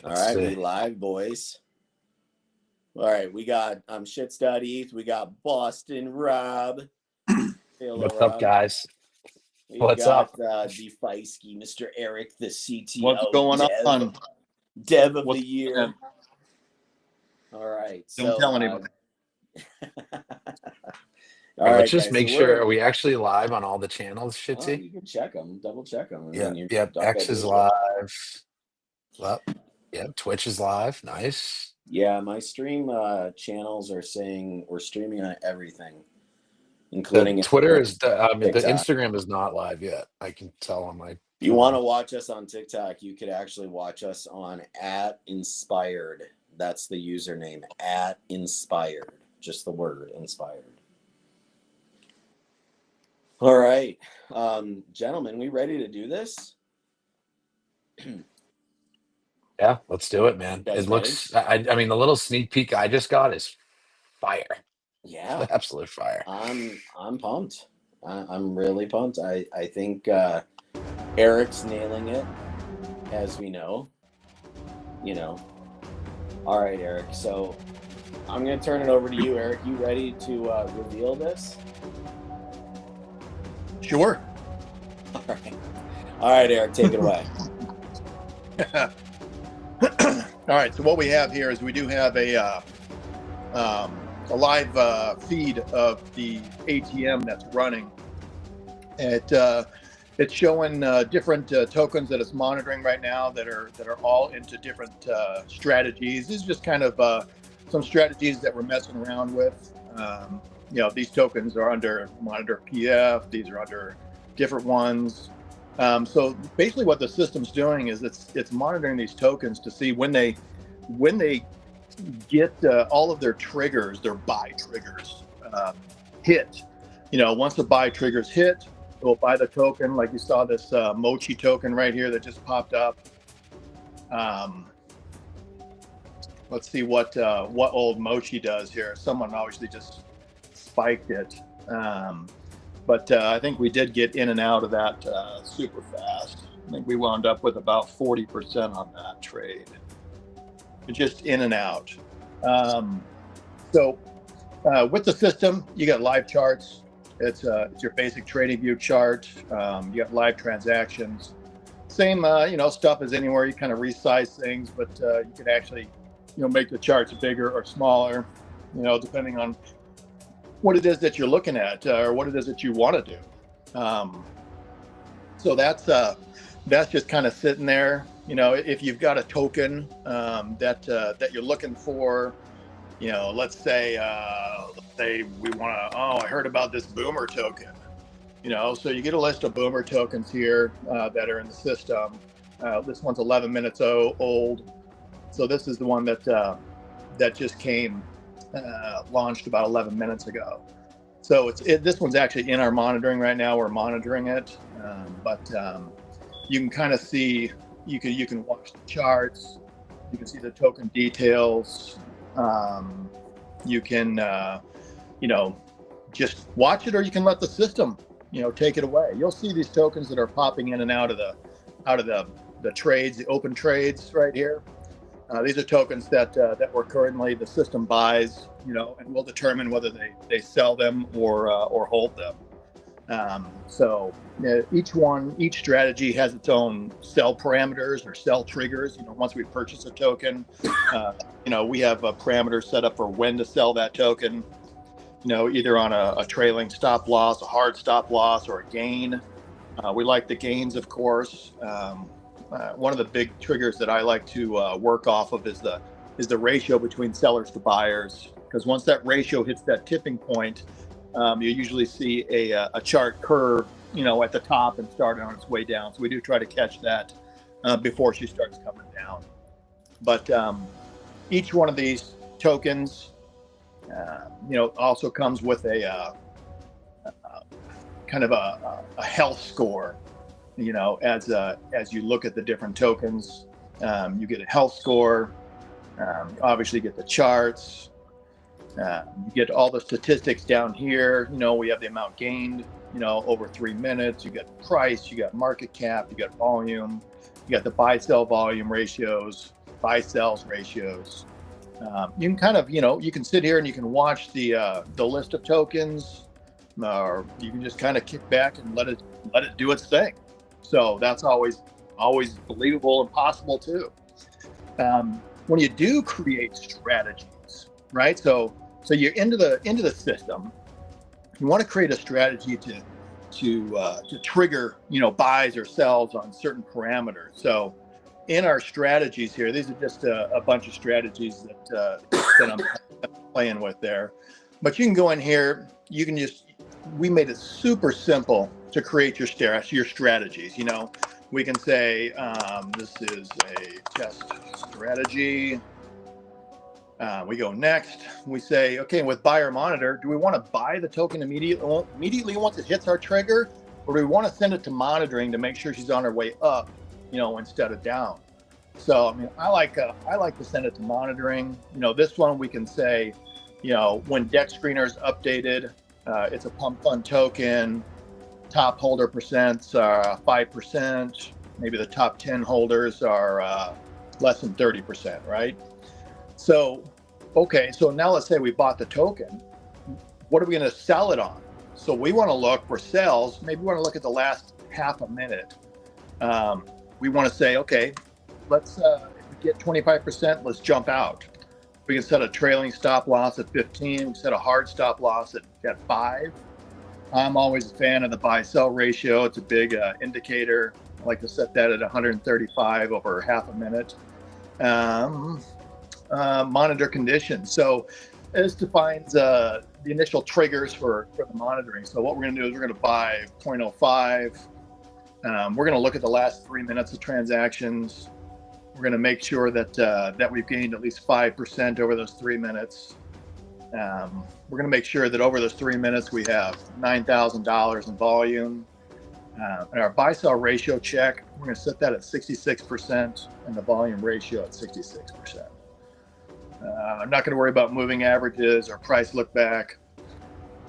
All right, we live, boys. All right, we got Shit.eth. We got Boston Rob. What's up, guys? What's up? Defeisky, Mr. Eric, the CTO. What's going on? Dev of the year. All right. Don't tell anybody. All right, let's just make sure. Are we actually live on all the channels, Shitsy? You can check them, double check them. Yeah. X is live. Yep. Twitch is live. Nice. Yeah, my stream channels are saying we're streaming on everything, including Twitter. The Instagram is not live yet. I can tell on my. If you want to watch us on TikTok, you could actually watch us on @inspired. That's the username, @inspired. Just the word inspired. All right, gentlemen, we ready to do this? Yeah, let's do it, man. It looks. I mean, the little sneak peek I just got is fire. Yeah, absolute fire. I'm pumped. I'm really pumped. I think Eric's nailing it, as we know. All right, Eric. So I'm gonna turn it over to you, Eric. You ready to reveal this? Sure. All right, Eric, take it away. All right. So what we have here is we do have a live feed of the ATM that's running. It's showing different tokens that it's monitoring right now that are all into different strategies. This is just kind of some strategies that we're messing around with. These tokens are under monitor PF. These are under different ones. So basically what the system's doing is it's monitoring these tokens to see when they get all of their triggers, their buy triggers hit. Once the buy triggers hit, it will buy the token. Like you saw this Mochi token right here that just popped up. Let's see what old Mochi does here. Someone obviously just spiked it. But I think we did get in and out of that super fast. I think we wound up with about 40% on that trade. Just in and out. So with the system, you got live charts. It's your basic trading view chart. You got live transactions. Same stuff as anywhere. You kind of resize things, but you can actually make the charts bigger or smaller, depending on what it is that you're looking at or what it is that you want to do. So that's just kind of sitting there. If you've got a token that you're looking for, let's say we want to, I heard about this Boomer token, so you get a list of Boomer tokens here that are in the system. This one's 11 minutes old. So this is the one that just came launched about 11 minutes ago. So this one's actually in our monitoring right now. We're monitoring it, but you can kind of see, you can watch the charts, you can see the token details. You can just watch it, or you can let the system take it away. You'll see these tokens that are popping in and out of the trades, the open trades right here. These are tokens that the system buys, and will determine whether they sell them or hold them. So each strategy has its own sell parameters or sell triggers. Once we purchase a token, we have a parameter set up for when to sell that token. Either on a trailing stop loss, a hard stop loss, or a gain. We like the gains, of course. One of the big triggers that I like to work off of is the ratio between sellers to buyers, because once that ratio hits that tipping point, you usually see a chart curve, at the top and start on its way down. So we do try to catch that before she starts coming down. But each one of these tokens, also comes with a kind of a health score. As you look at the different tokens, you get a health score. You obviously get the charts. You get all the statistics down here. We have the amount gained, over 3 minutes. You got price, you got market cap, you got volume, you got the buy sell volume ratios. buy sells ratios. You can kind of, you can sit here and you can watch the list of tokens, or you can just kind of kick back and let it do its thing. So that's always believable and possible too. When you do create strategies, right? So you're into the system. You want to create a strategy to trigger, buys or sells on certain parameters. So in our strategies here, these are just a bunch of strategies that I'm playing with there. But you can go in here. You can we made it super simple to create your strategies. We can say this is a test strategy. We go next. We say, okay, with buyer monitor, do we want to buy the token immediately once it hits our trigger, or do we want to send it to monitoring to make sure she's on her way up, instead of down? So, I mean, I like to send it to monitoring. This one we can say, when deck screener is updated, it's a pump fund token. Top holder percents are 5%. Maybe the top 10 holders are less than 30%, right? So, okay, so now let's say we bought the token. What are we going to sell it on? So we want to look for sales. Maybe we want to look at the last half a minute. We want to say, okay, let's if we get 25%, let's jump out. We can set a trailing stop loss at 15. We set a hard stop loss at 5. I'm always a fan of the buy-sell ratio. It's a big indicator. I like to set that at 135 over half a minute. Monitor conditions. So this defines the initial triggers for the monitoring. So what we're going to do is we're going to buy 0.05. We're going to look at the last 3 minutes of transactions. We're going to make sure that we've gained at least 5% over those 3 minutes. We're going to make sure that over those 3 minutes we have $9,000 in volume. And our buy-sell ratio check, we're going to set that at 66% and the volume ratio at 66%. I'm not going to worry about moving averages or price look back.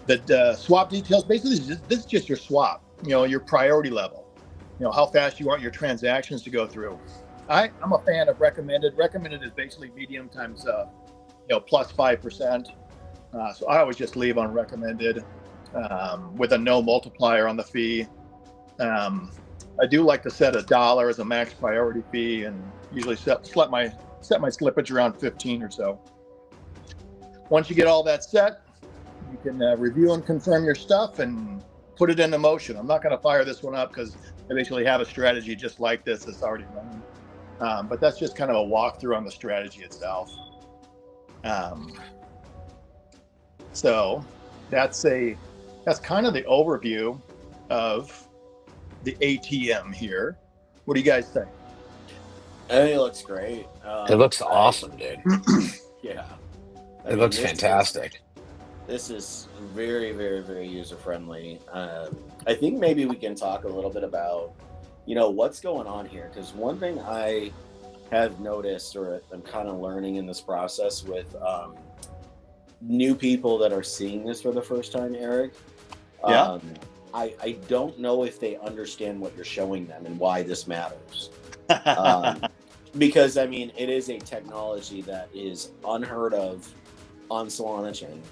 The swap details, basically, this is just your swap, your priority level, how fast you want your transactions to go through. I'm a fan of recommended. Recommended is basically medium times, plus 5%. So I always just leave on recommended with a no multiplier on the fee. I do like to set $1 as a max priority fee, and usually set my slippage around 15 or so. Once you get all that set, you can review and confirm your stuff and put it into motion. I'm not going to fire this one up because I basically have a strategy just like this that's already running. But that's just kind of a walkthrough on the strategy itself. So that's kind of the overview of the ATM here. What do you guys think? I think it looks great. It looks awesome, dude. Yeah. It looks fantastic. This is very, very, very user-friendly. I think maybe we can talk a little bit about, what's going on here. Because one thing I have noticed, or I'm kind of learning in this process with new people that are seeing this for the first time, Eric. Yeah. I don't know if they understand what you're showing them and why this matters. Because, I mean, it is a technology that is unheard of on Solana chain.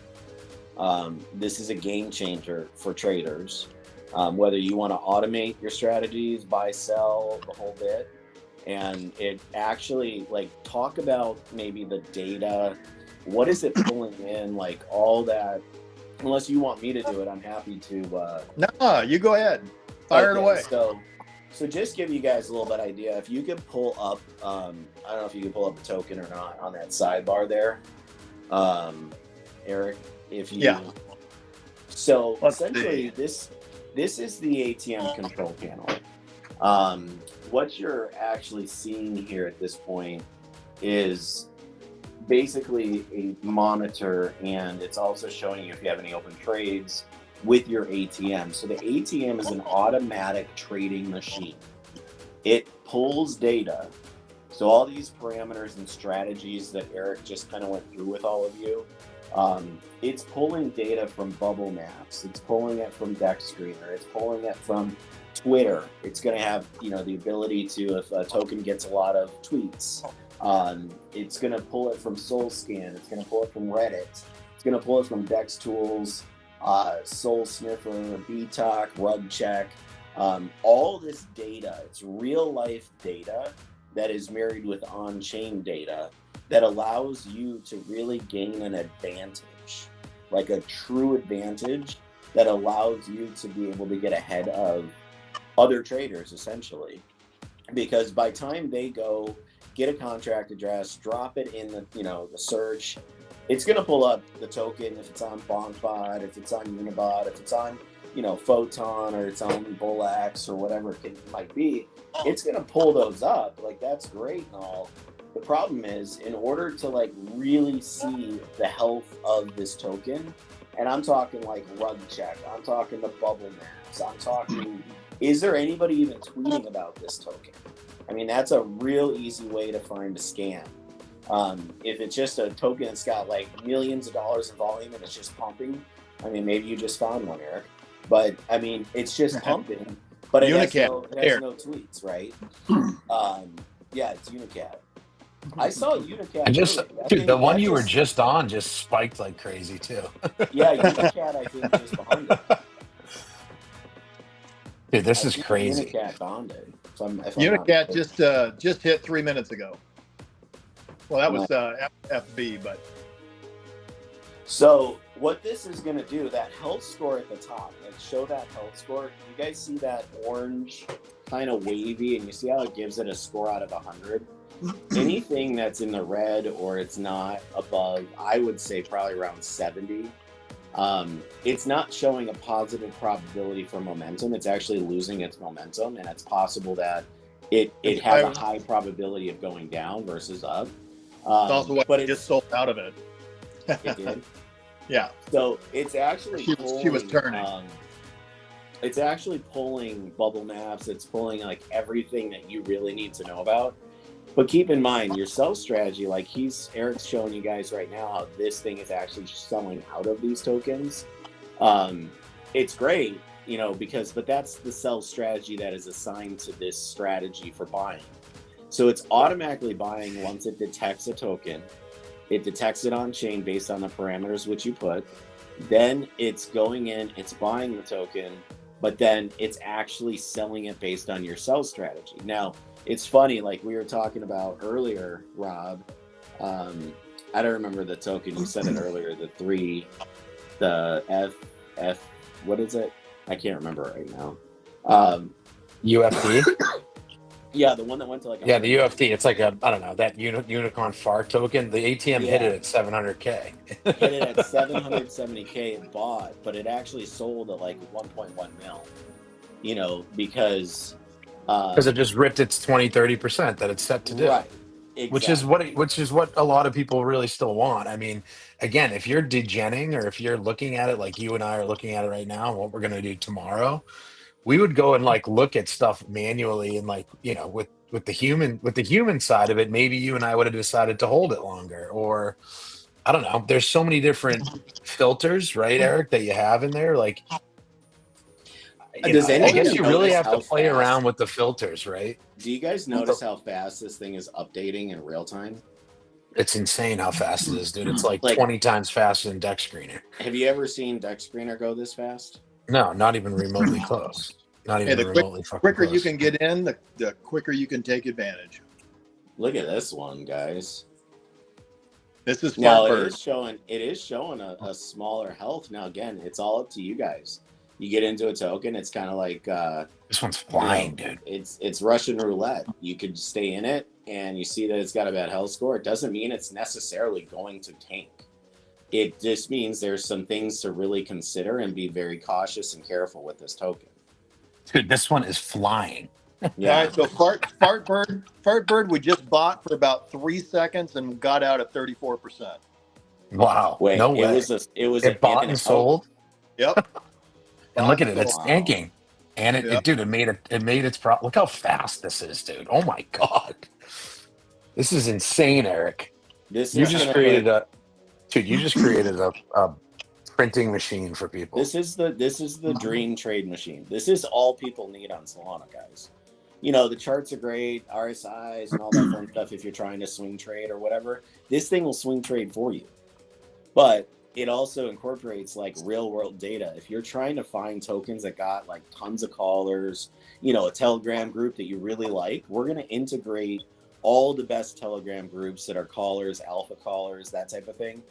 This is a game changer for traders. Whether you want to automate your strategies, buy, sell, the whole bit. And it actually, talk about maybe the data. What is it pulling in? All that. Unless you want me to do it, I'm happy to. No, you go ahead. Fire it away. So just give you guys a little bit idea. If you could pull up, I don't know if you can pull up a token or not on that sidebar there, Eric. If you, yeah. So essentially, this is the ATM control panel. What you're actually seeing here at this point is basically a monitor, and it's also showing you if you have any open trades with your ATM. So the ATM is an automatic trading machine. It pulls data. So all these parameters and strategies that Eric just kind of went through with all of you, it's pulling data from bubble maps. It's pulling it from deck screener. It's pulling it from Twitter. It's going to have, the ability to, if a token gets a lot of tweets, it's going to pull it from SoulScan. It's going to pull it from Reddit. It's going to pull it from Dex Tools, Soul Sniffer, BTalk, Rug Check. All this data, it's real life data that is married with on-chain data that allows you to really gain an advantage, like a true advantage that allows you to be able to get ahead of other traders, essentially. Because by time they go get a contract address, drop it in the the search, it's going to pull up the token if it's on BonkBot, if it's on Unibot, if it's on Photon, or it's on Bullx, or whatever it might be. It's going to pull those up. Like, that's great and all. The problem is, in order to like really see the health of this token, and I'm talking like Rug Check, I'm talking the bubble maps, I'm talking, is there anybody even tweeting about this token? I mean, that's a real easy way to find a scam. If it's just a token that's got like millions of dollars in volume and it's just pumping, I mean, maybe you just found one, Eric. But I mean, it's just pumping, but it has no tweets, right? Yeah, it's Unicat. I saw Unicat. Dude, the one you were just on just spiked like crazy too. Yeah, Unicat, I think, just behind it. Dude, this is crazy. Unicat bonded. Unicat just hit 3 minutes ago. Well, that was FB, but. So what this is going to do, that health score at the top, like show that health score. You guys see that orange kind of wavy, and you see how it gives it a score out of 100? Anything that's in the red or it's not above, I would say probably around 70. It's not showing a positive probability for momentum. It's actually losing its momentum, and it's possible that it has a high probability of going down versus up. It's also what it just sold out of it. It did. Yeah. So it's actually she was turning. It's actually pulling bubble maps. It's pulling like everything that you really need to know about. But keep in mind your sell strategy. Like Eric's showing you guys right now how this thing is actually selling out of these tokens. It's great, but that's the sell strategy that is assigned to this strategy for buying. So it's automatically buying once it detects a token. It detects it on chain based on the parameters which you put. Then it's going in, it's buying the token, but then it's actually selling it based on your sell strategy. Now, it's funny, like we were talking about earlier, Rob. I don't remember the token. You said it earlier, the F, what is it? I can't remember right now. UFD? Yeah, the one that went to like... the UFD. It's like I don't know, that unicorn FAR token. The ATM hit it at 700K. Hit it at 770K it bought, but it actually sold at like 1.1 mil. Because it just ripped its 20-30% that it's set to do. Right. Exactly. Which is what a lot of people really still want. I mean, again, if you're degenning, or if you're looking at it like you and I are looking at it right now, and what we're going to do tomorrow, we would go and like look at stuff manually, and like, with the human side of it, maybe you and I would have decided to hold it longer, or I don't know. There's so many different filters, right, Eric, that you have in there. Like, I guess you really have to play around with the filters, right? Do you guys notice how fast this thing is updating in real time? It's insane how fast it is, dude. It's like 20 times faster than Dex Screener. Have you ever seen Dex Screener go this fast? No, not even remotely close. Not even remotely fucking quicker close. You can get in, the quicker you can take advantage. Look at this one, guys. This is now it is showing a smaller health. Now again, it's all up to you guys. You get into a token, it's kind of like this one's flying, dude. It's Russian roulette. You could stay in it, and you see that it's got a bad health score. It doesn't mean it's necessarily going to tank. It just means there's some things to really consider and be very cautious and careful with this token. Dude, this one is flying. Yeah. All right, so Fartbird, we just bought for about 3 seconds and got out at 34%. Wow. Wait, no way. It bought and sold. Yep. And look at it, it's tanking. And it made its look how fast this is, dude. Oh my God. This is insane, Eric. You just created a printing machine for people. This is the dream trade machine. This is all people need on Solana, guys. You know, the charts are great, RSIs and all that fun stuff if you're trying to swing trade or whatever. This thing will swing trade for you. But it also incorporates like real world data. If you're trying to find tokens that got like tons of callers, you know, a Telegram group that you really like, we're going to integrate all the best Telegram groups that are callers, alpha callers, that type of thing.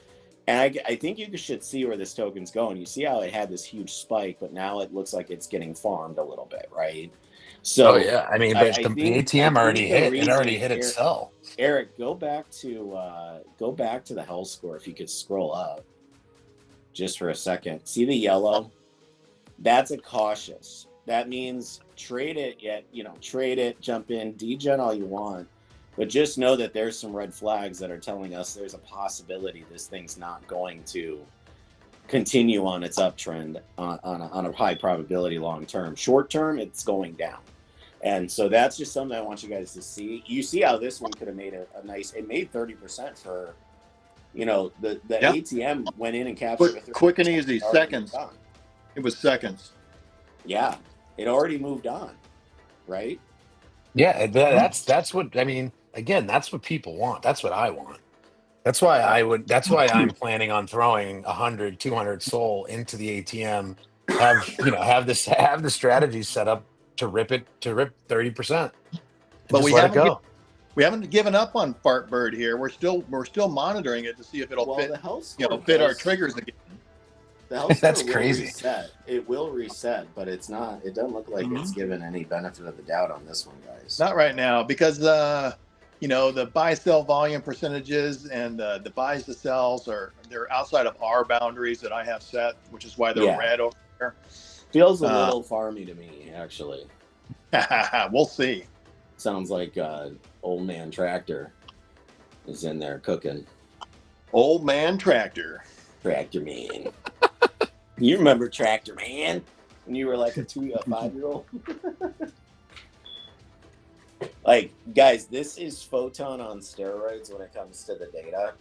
And I think you should see where this token's going. You see how it had this huge spike, but now it looks like it's getting farmed a little bit, right? So, yeah, I mean, but the ATM already hit. It already hit its sell. Eric, go back to the health score if you could scroll up just for a second. See the yellow? That's a cautious. That means trade it, trade it, jump in, degen all you want, but just know that there's some red flags that are telling us there's a possibility this thing's not going to continue on its uptrend on a high probability long term. Short term, it's going down. And so that's just something I want you guys to see. You see how this one could have made a nice, it made 30% for, you know, the ATM went in and captured quick and easy, seconds. It was seconds. Yeah, it already moved on, right? Yeah, that's what, I mean, again, that's what people want. That's what I want. That's why I'm planning on throwing 100, 200 SOL into the ATM, have the strategy set up to rip 30%. But we haven't given up on Fartbird here. We're still monitoring it to see if it'll fit our triggers again. The health That's score crazy. Will reset. It will reset, but it's not. It doesn't look like it's given any benefit of the doubt on this one, guys. Not right now, because the buy sell volume percentages and the buys to sells they're outside of our boundaries that I have set, which is why they're red over there. Feels a little farmy to me, actually. We'll see. Sounds like old man Tractor is in there cooking. Old man Tractor. Tractor Man. You remember Tractor Man when you were like a 5-year-old? Like, guys, this is Photon on steroids when it comes to the data.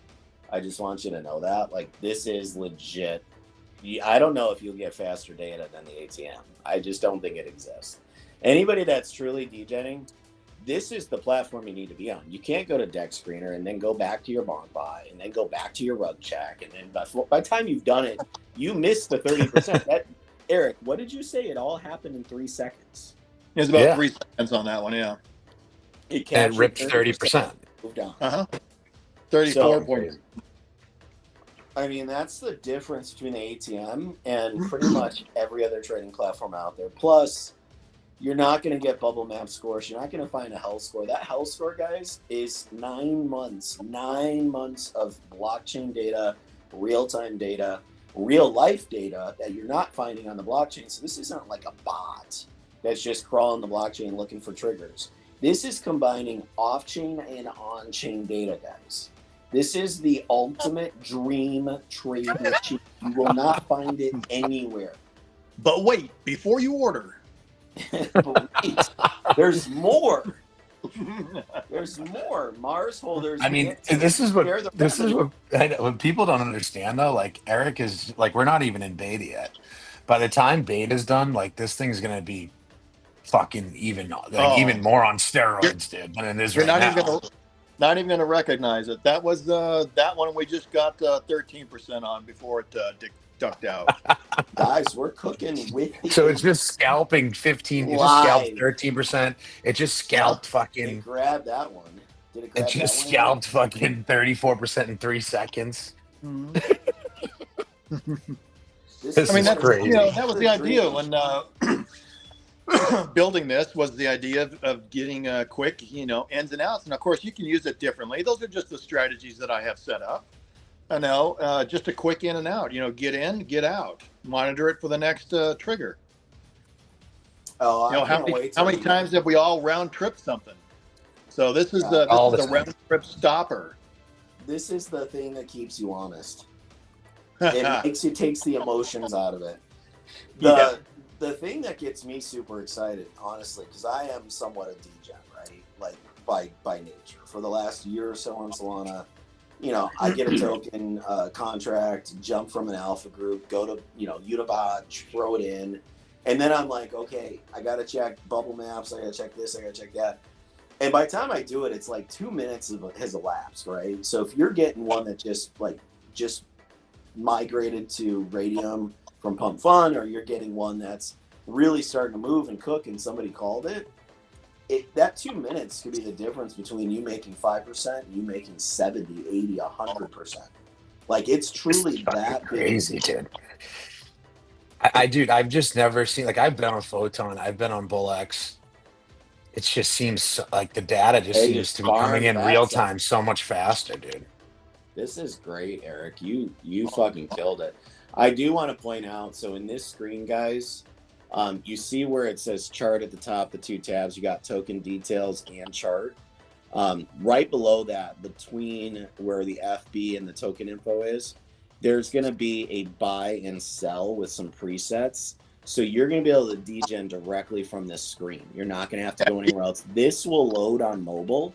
I just want you to know that. Like, this is legit. I don't know if you'll get faster data than the ATM. I just don't think it exists. Anybody that's truly degenning, this is the platform you need to be on. You can't go to Deck Screener and then go back to your bond buy and then go back to your rug check. And then by the time you've done it, you missed the 30%. Eric, what did you say? It all happened in 3 seconds. It was about 3 seconds on that one, yeah. It ripped 30%. Moved on. 34 points. I mean, that's the difference between the ATM and pretty much every other trading platform out there. Plus, you're not going to get bubble map scores. You're not going to find a health score. That health score, guys, is 9 months. 9 months of blockchain data, real-time data, real-life data that you're not finding on the blockchain. So this isn't like a bot that's just crawling the blockchain looking for triggers. This is combining off-chain and on-chain data, guys. This is the ultimate dream trade machine. You will not find it anywhere. But wait, before you order. But wait, there's more. There's more. Mars holders. I mean, this is what I know, what people don't understand though. Like Eric is like, we're not even in beta yet. By the time beta's done, like this thing's gonna be fucking even more on steroids, dude, than it is right now. Not even gonna recognize it. That was that one we just got 13% on before it ducked out. Guys, we're cooking with. So it's just scalping 15. It just scalped 13%. It just scalped fucking. Grab that one. Did it grab it just scalped fucking 34% in 3 seconds. Mm-hmm. This is crazy. That was the idea when building this was the idea of getting quick, ins and outs. And of course, you can use it differently. Those are just the strategies that I have set up. I know, just a quick in and out. Get in, get out. Monitor it for the next trigger. Oh, how many times have we all round tripped something? So this is the round trip stopper. This is the thing that keeps you honest. It takes the emotions out of it. The thing that gets me super excited, honestly, because I am somewhat a degen, right? Like by nature. For the last year or so on Solana, I get a token contract, jump from an alpha group, go to, Unibot, throw it in. And then I'm like, okay, I got to check bubble maps. I got to check this. I got to check that. And by the time I do it, it's like 2 minutes has elapsed, right? So if you're getting one that just migrated to Radium from Pump Fun, or you're getting one that's really starting to move and cook and somebody called it, that 2 minutes could be the difference between you making 5% and you making 70, 80, 100%. Like, it's truly that crazy, dude. I've just never seen, like, I've been on Photon, I've been on BullX. It just seems like the data just seems to be coming in real time so much faster, dude. This is great, Eric. You fucking killed it. I do want to point out, so in this screen, guys, you see where it says chart at the top, the 2 tabs, you got token details and chart. Right below that, between where the FB and the token info is, there's going to be a buy and sell with some presets. So you're going to be able to degen directly from this screen. You're not going to have to go anywhere else. This will load on mobile.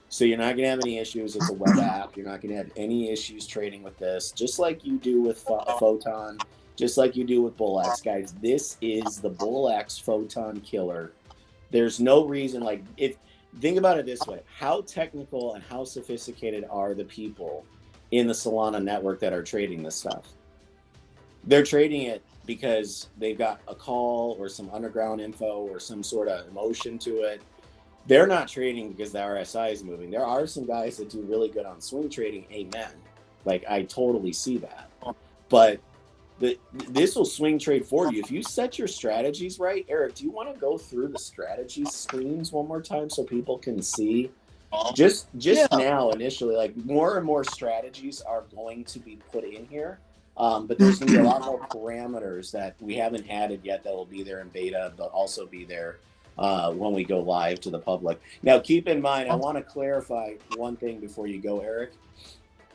So you're not going to have any issues. It's a web app. You're not going to have any issues trading with this, just like you do with Photon, just like you do with BullX, guys. This is the BullX Photon killer. There's no reason, think about it this way. How technical and how sophisticated are the people in the Solana network that are trading this stuff? They're trading it because they've got a call or some underground info or some sort of emotion to it. They're not trading because the RSI is moving. There are some guys that do really good on swing trading. Amen. Like, I totally see that. But this will swing trade for you. If you set your strategies right, Eric, do you want to go through the strategy screens one more time so people can see? Just now, initially, like, more and more strategies are going to be put in here. But there's going to be a lot more parameters that we haven't added yet that will be there in beta, but also be there when we go live to the public. Now, keep in mind, I want to clarify one thing before you go, Eric.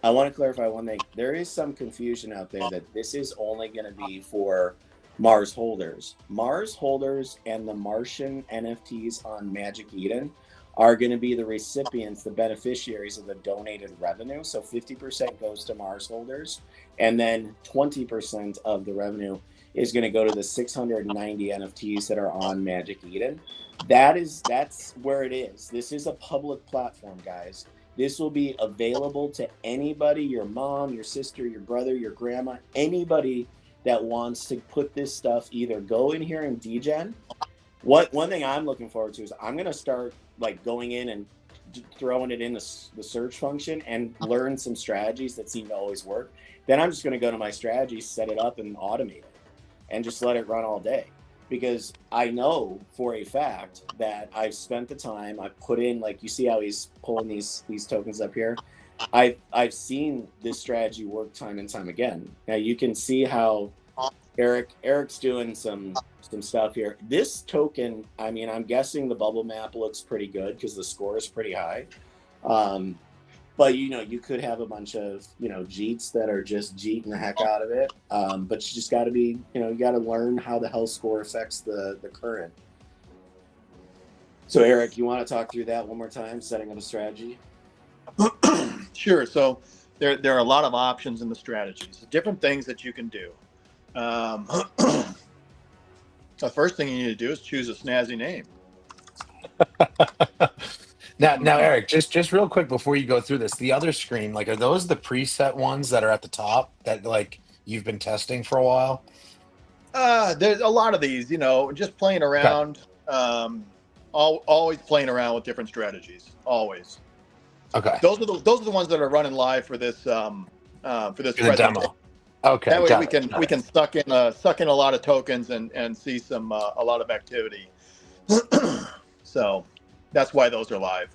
I want to clarify one thing. There is some confusion out there that this is only going to be for Mars holders. Mars holders and the Martian NFTs on Magic Eden are going to be the recipients, the beneficiaries of the donated revenue. So 50% goes to Mars holders, and then 20% of the revenue is going to go to the 690 NFTs that are on Magic Eden. That's where it is. This is a public platform, guys. This will be available to anybody, your mom, your sister, your brother, your grandma, anybody that wants to put this stuff, either go in here and degen. One thing I'm looking forward to is I'm going to start going in and throwing it in the search function and learn some strategies that seem to always work. Then I'm just going to go to my strategies, set it up, and automate it, and just let it run all day. Because I know for a fact that I've spent the time, I've put in, you see how he's pulling these tokens up here. I've seen this strategy work time and time again. Now you can see how Eric's doing some stuff here. This token, I mean, I'm guessing the bubble map looks pretty good because the score is pretty high. But you could have a bunch of jeets that are just jeeting the heck out of it. But you just got to be, you got to learn how the health score affects the current. So Eric, you want to talk through that one more time, setting up a strategy? Sure. So there are a lot of options in the strategies, different things that you can do. The first thing you need to do is choose a snazzy name. Now, Eric, just real quick before you go through this, the other screen, are those the preset ones that are at the top that you've been testing for a while? There's a lot of these, just playing around, always playing around with different strategies, always. Okay. Those are the ones that are running live for this for the demo. Okay. That way we can suck in a lot of tokens and see a lot of activity. So that's why those are live.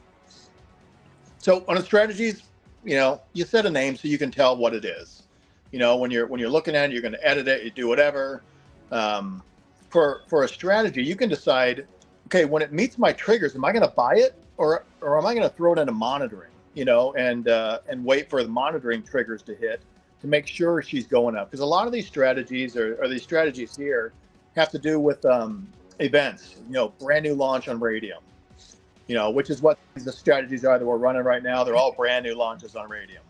So on the strategies, you set a name so you can tell what it is. When you're looking at it, you're going to edit it, you do whatever. For a strategy, you can decide, okay, when it meets my triggers, am I going to buy it or am I going to throw it into monitoring? And wait for the monitoring triggers to hit to make sure she's going up. Because a lot of these strategies or these strategies here have to do with events. Brand new launch on Radium. Which is what the strategies are that we're running right now. They're all brand new launches on Radium.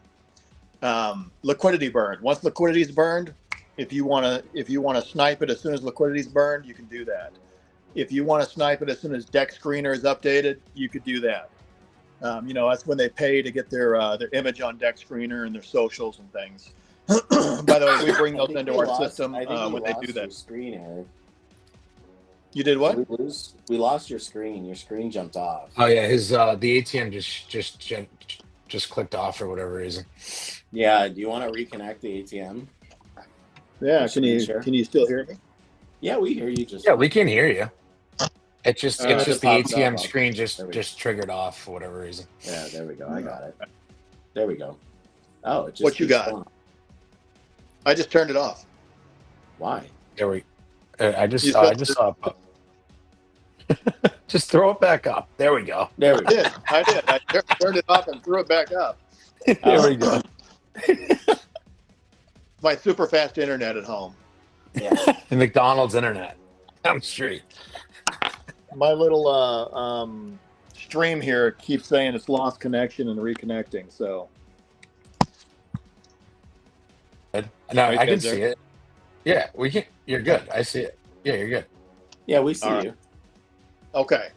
Liquidity burn. Once liquidity is burned, if you want to snipe it as soon as liquidity is burned, you can do that. If you want to snipe it as soon as deck screener is updated, you could do that. That's when they pay to get their image on deck screener and their socials and things. By the way, we bring those into our system when they do that. Screen error. You did what? We lost your screen. Your screen jumped off. Oh yeah, his the ATM just clicked off for whatever reason. Yeah. Do you want to reconnect the ATM? Yeah. Can you still hear me? Yeah, we hear you. Just yeah, we can hear you. It's just the ATM screen just triggered off for whatever reason. Yeah, there we go. I got it. There we go. Oh, it just what you got? I just turned it off. Why? There we. I just saw it pop. Just throw it back up. There we go. There we go. I did. I turned it off and threw it back up. There we go. My super fast internet at home. Yeah. The McDonald's internet down the street. My little stream here keeps saying it's lost connection and reconnecting. So. No, I can see it. Yeah, we can. You're good. I see it. Yeah, you're good. Yeah, we see you. Okay.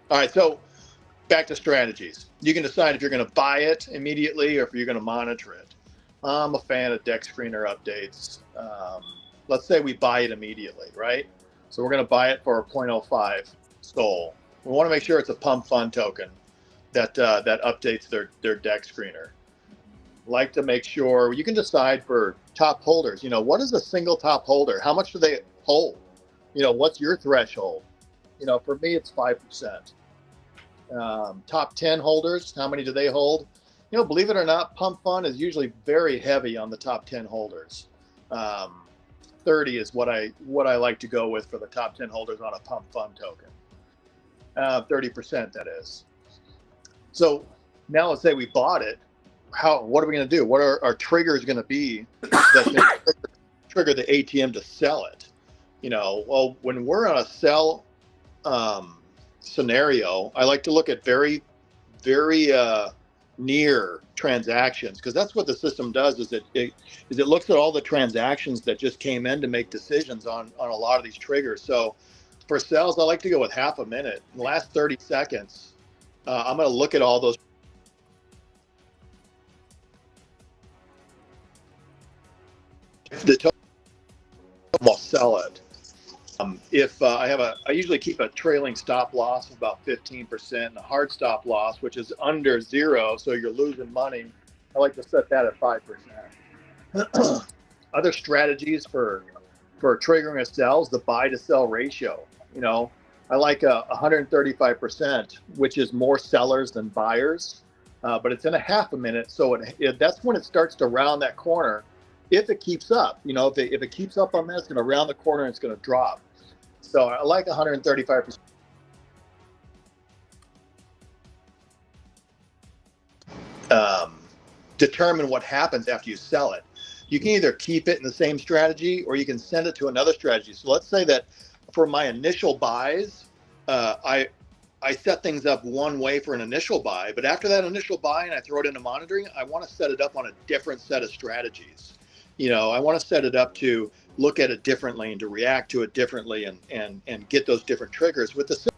All right. So back to strategies. You can decide if you're going to buy it immediately or if you're going to monitor it. I'm a fan of deck screener updates. Let's say we buy it immediately, right? So we're going to buy it for a 0.05 SOL. We want to make sure it's a pump fund token that updates their deck screener. Like to make sure you can decide for top holders. What is a single top holder? How much do they hold? What's your threshold? For me, it's 5%. Top 10 holders, how many do they hold? Believe it or not, pump fund is usually very heavy on the top 10 holders. 30 is what I like to go with for the top 10 holders on a pump fund token. 30%, that is. So now let's say we bought it. What are we going to do? What are our triggers going to be that's going to trigger the ATM to sell it? Well, when we're on a sell scenario, I like to look at very, very near transactions, because that's what the system does. Is it looks at all the transactions that just came in to make decisions on a lot of these triggers. So for sells, I like to go with half a minute. In the last 30 seconds, I'm going to look at all those. The total will sell it. If I usually keep a trailing stop loss of about 15% and a hard stop loss, which is under 0, so you're losing money. I like to set that at 5%. Other strategies for triggering a sell is the buy to sell ratio. I like 135%, which is more sellers than buyers, but it's in a half a minute, so that's when it starts to round that corner. If it keeps up, if it keeps up on that, it's going to round the corner and it's going to drop. So I like 135%. Determine what happens after you sell it. You can either keep it in the same strategy or you can send it to another strategy. So let's say that for my initial buys, I set things up one way for an initial buy, but after that initial buy and I throw it into monitoring, I want to set it up on a different set of strategies. I want to set it up to look at it differently and to react to it differently and get those different triggers with the.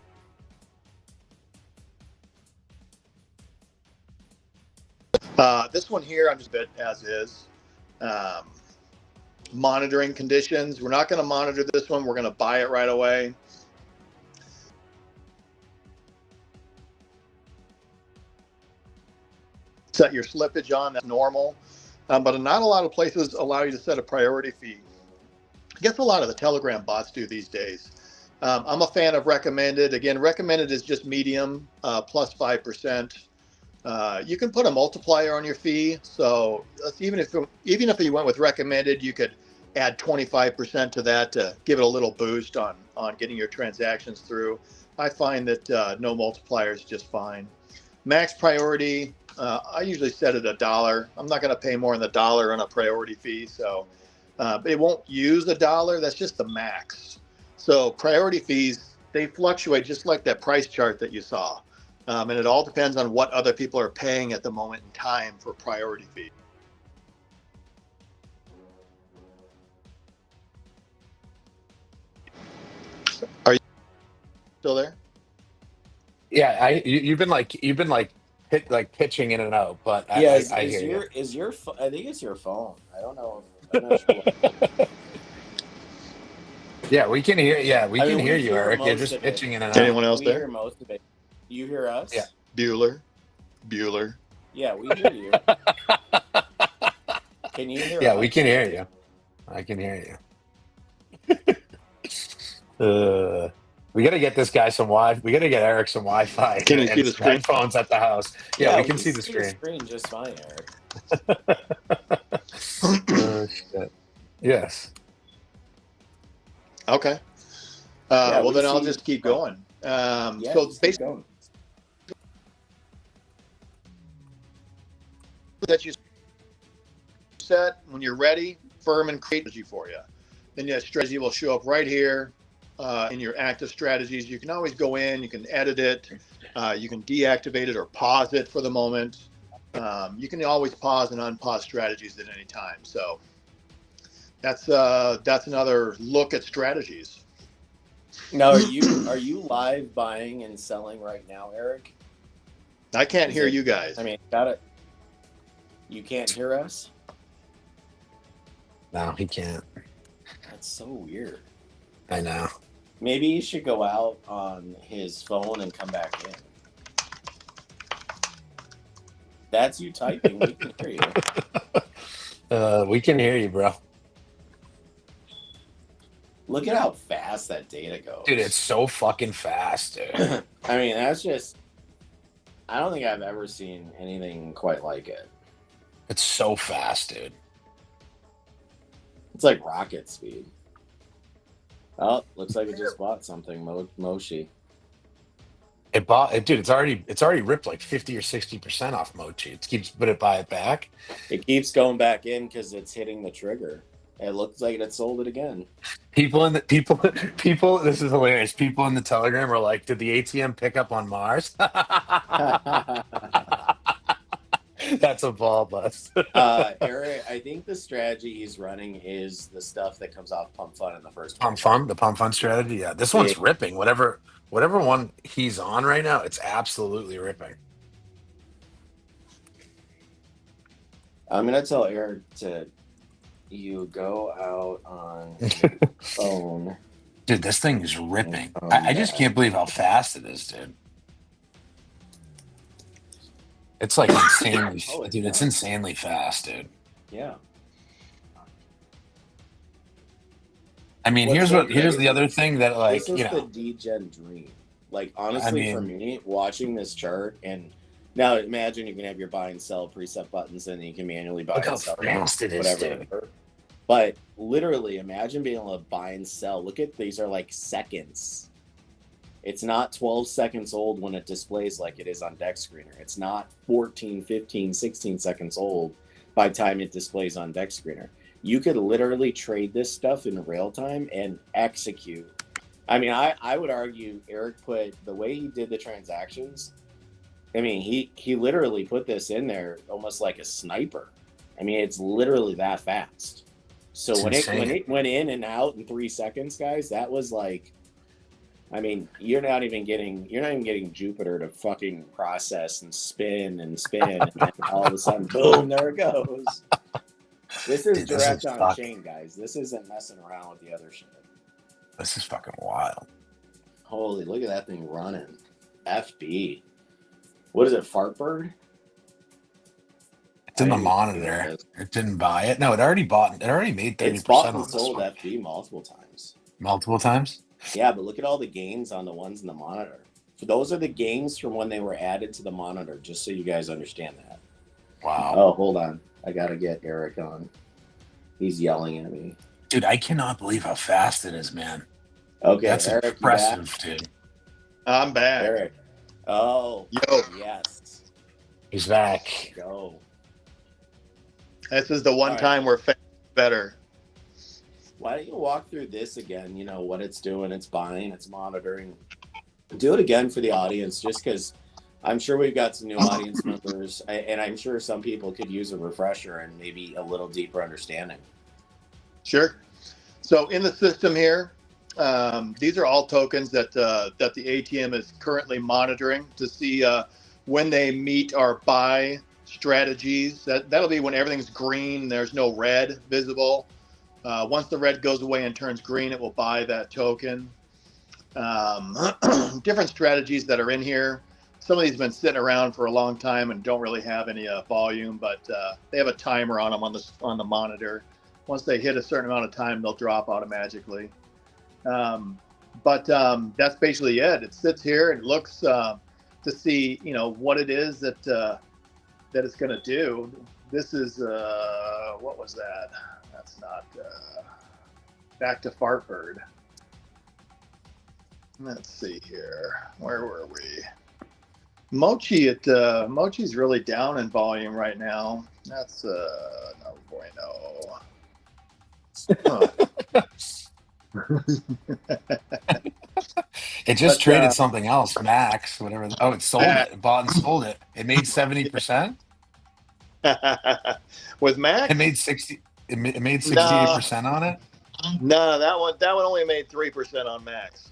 This one here, I'm just a bit as is. Monitoring conditions. We're not going to monitor this one. We're going to buy it right away. Set your slippage on, that's normal. But not a lot of places allow you to set a priority fee. I guess a lot of the Telegram bots do these days. I'm a fan of recommended. Again, recommended is just medium plus 5%. You can put a multiplier on your fee. So even if you went with recommended, you could add 25% to that to give it a little boost on getting your transactions through. I find that no multiplier is just fine. Max priority, I usually set it $1. I'm not going to pay more than $1 on a priority fee. So it won't use $1. That's just the max. So priority fees, they fluctuate just like that price chart that you saw. And it all depends on what other people are paying at the moment in time for priority fee. Are you still there? Yeah, you've been like pitching in and out, but Yeah, I hear you. I think it's your phone. I don't know. I'm not sure. Yeah, we can hear. Yeah, we can we hear you, Eric. You're most just of it. pitching in and out. Anyone else We there? hear most of it. You hear us? Yeah. Bueller. Yeah, we hear you. Can you hear us? Yeah, we can hear you. I can hear you. We got to get this guy some Wi. We got to get Eric some Wi-Fi. Can you see the screen? Headphones at the house. Yeah, we can see the The screen. screen just fine, Eric. Shit. Yes. Okay. Well, then I'll just keep going. So basically, that you set when you're ready, firm and create strategy for you. Then that strategy will show up right here in your active strategies. You can always go in, you can edit it, you can deactivate it or pause it for the moment. You can always pause and unpause strategies at any time. So that's another look at strategies. Now, are you live buying and selling right now, Eric? I can't hear you guys. I mean, got it. You can't hear us? No, he can't. That's so weird. I know. Maybe you should go out on his phone and come back in. That's you typing. We can hear you. We can hear you, bro. Look at how fast that data goes. Dude, it's so fucking fast, dude. I mean, that's just... I don't think I've ever seen anything quite like it. It's so fast, dude. It's like rocket speed. Oh, looks like it just bought something, Moshi. Dude, it's already ripped like 50 or 60% off Mochi. It keeps buy it back. It keeps going back in because it's hitting the trigger. It looks like it sold it again. People, this is hilarious. People in the Telegram are like, did the ATM pick up on Mars? That's a ball bust. Eric, I think the strategy he's running is the stuff that comes off Pump Fun in the first Pump Fun, the Pump Fun strategy. Yeah, this one's ripping. Whatever one he's on right now, it's absolutely ripping. I'm gonna tell Eric to go out on your phone. Dude, this thing is ripping. I just can't believe how fast it is, dude. It's like insanely, dude. It's insanely fast, dude. Yeah. I mean, here's the other thing that, like, this is the D-Gen dream. Like, honestly, for me, watching this chart, and now imagine you can have your buy and sell preset buttons, and you can manually buy and sell. Look how fast it is, dude. But literally, imagine being able to buy and sell. Look at these are like seconds. It's not 12 seconds old when it displays like it is on Deck Screener. It's not 14, 15, 16 seconds old by the time it displays on Deck Screener. You could literally trade this stuff in real time and execute. I mean, I would argue Eric put the way he did the transactions. I mean, he literally put this in there almost like a sniper. I mean, it's literally that fast. So when it went in and out in 3 seconds, guys, that was like, I mean, you're not even getting Jupiter to fucking process and spin, and then all of a sudden, boom, there it goes. This is direct on chain, guys. This isn't messing around with the other shit. This is fucking wild. Holy, look at that thing running. FB. What is it, Fartbird? It's in the monitor. It didn't buy it. No, it already made 30%. It's bought and sold FB multiple times. Multiple times? Yeah, but look at all the gains on the ones in the monitor. So those are the gains from when they were added to the monitor, just so you guys understand that. Wow. Oh, hold on. I got to get Eric on. He's yelling at me. Dude, I cannot believe how fast it is, man. Okay, that's Eric, impressive, dude. I'm back. Eric. Oh, yo. Yes. He's back. Go. This is the one time where fast is better. Why don't you walk through this again? You know, what it's doing, it's buying, it's monitoring. Do it again for the audience, just because I'm sure we've got some new audience members, and I'm sure some people could use a refresher and maybe a little deeper understanding. Sure. So in the system here, These are all tokens that that the ATM is currently monitoring to see when they meet our buy strategies. That'll be when everything's green. There's no red visible. Once the red goes away and turns green, it will buy that token. Different strategies that are in here. Some of these have been sitting around for a long time and don't really have any volume, but they have a timer on them on the monitor. Once they hit a certain amount of time, they'll drop automatically. But that's basically it. It sits here and looks to see, what it is that that it's going to do. This is what was that? That's not back to Fartbird. Let's see here. Where were we? Mochi's really down in volume right now. That's no bueno. Huh. It just traded something else, Max, whatever. Oh, it sold it. It bought and sold it. It made 70%. With Max, it made 60. It made 68% on it. No, that one only made 3% on Max.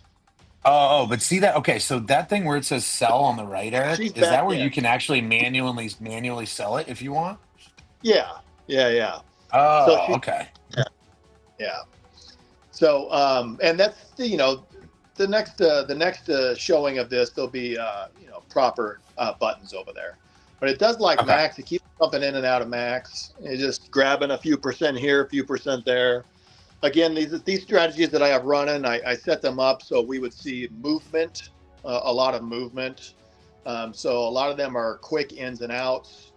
Oh, but see that? Okay, so that thing where it says sell on the right, Eric, is that where you can actually manually sell it if you want? Yeah. Oh, so okay. Yeah. So, and that's the next showing of this, there'll be proper buttons over there. But it does like Max. It keeps jumping in and out of Max. It's just grabbing a few percent here, a few percent there. Again, these strategies that I have running, I set them up so we would see movement, a lot of movement. So a lot of them are quick ins and outs.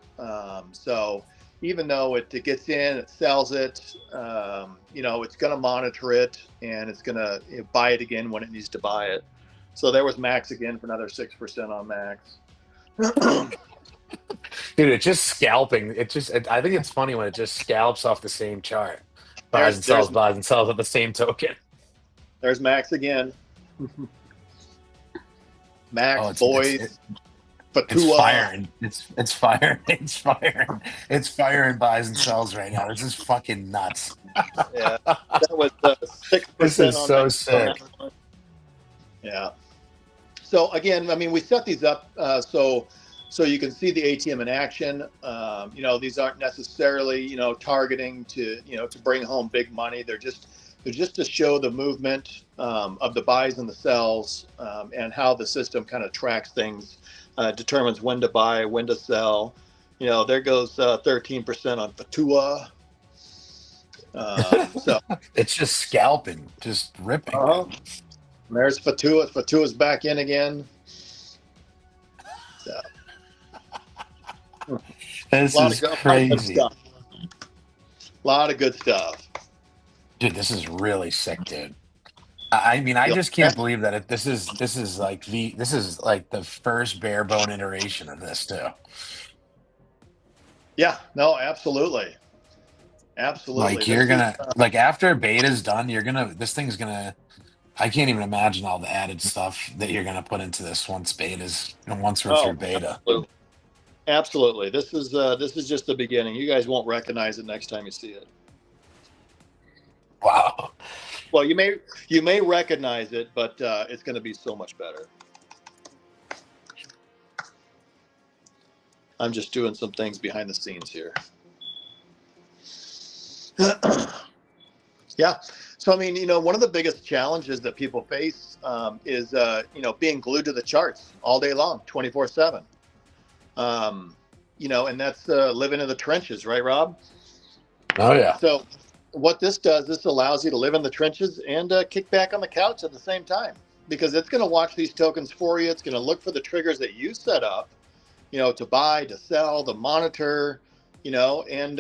So even though it gets in, it sells it, it's going to monitor it and it's going to buy it again when it needs to buy it. So there was Max again for another 6% on Max. Dude, it's just scalping. I think it's funny when it just scalps off the same chart. Buys and sells with the same token. There's Max again. Max, boys. It's firing. It's firing. It's firing. It's firing buys and sells right now. This is fucking nuts. Yeah, that was 6%. This is so sick. Yeah. So again, I mean, we set these up so you can see the ATM in action. These aren't necessarily targeting to bring home big money. They're just to show the movement of the buys and the sells and how the system kind of tracks things. Determines when to buy, when to sell. There goes 13% on Fatua. So it's just scalping, just ripping. There's Fatua. Fatua's back in again. So. This is crazy. A lot of good stuff. Dude, this is really sick, dude. I mean, I just can't believe that this is like the first bare bone iteration of this too. Yeah, no, absolutely. Like you're gonna after beta's done, this thing's gonna. I can't even imagine all the added stuff that you're gonna put into this once we're through beta. Absolutely. This is just the beginning. You guys won't recognize it next time you see it. Wow. Well, you may recognize it, but it's going to be so much better. I'm just doing some things behind the scenes here. Yeah. So, I mean, one of the biggest challenges that people face is, being glued to the charts all day long, 24/7. And that's living in the trenches, right, Rob? Oh, yeah. So what this does, this allows you to live in the trenches and kick back on the couch at the same time, because it's going to watch these tokens for you. It's going to look for the triggers that you set up, to buy, to sell, to monitor, and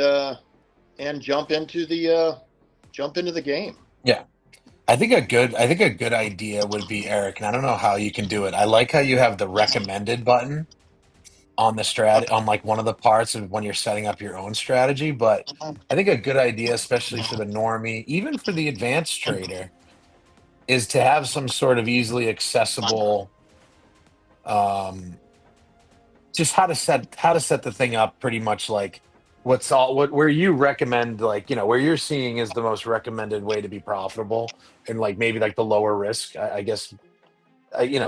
jump into the game. Yeah. I think a good idea would be, Eric, and I don't know how you can do it. I like how you have the recommended button on the on like one of the parts of when you're setting up your own strategy. But I think a good idea, especially for the normie, even for the advanced trader, is to have some sort of easily accessible, just how to set the thing up pretty much like where you recommend, like, where you're seeing is the most recommended way to be profitable, and like maybe like the lower risk, I guess.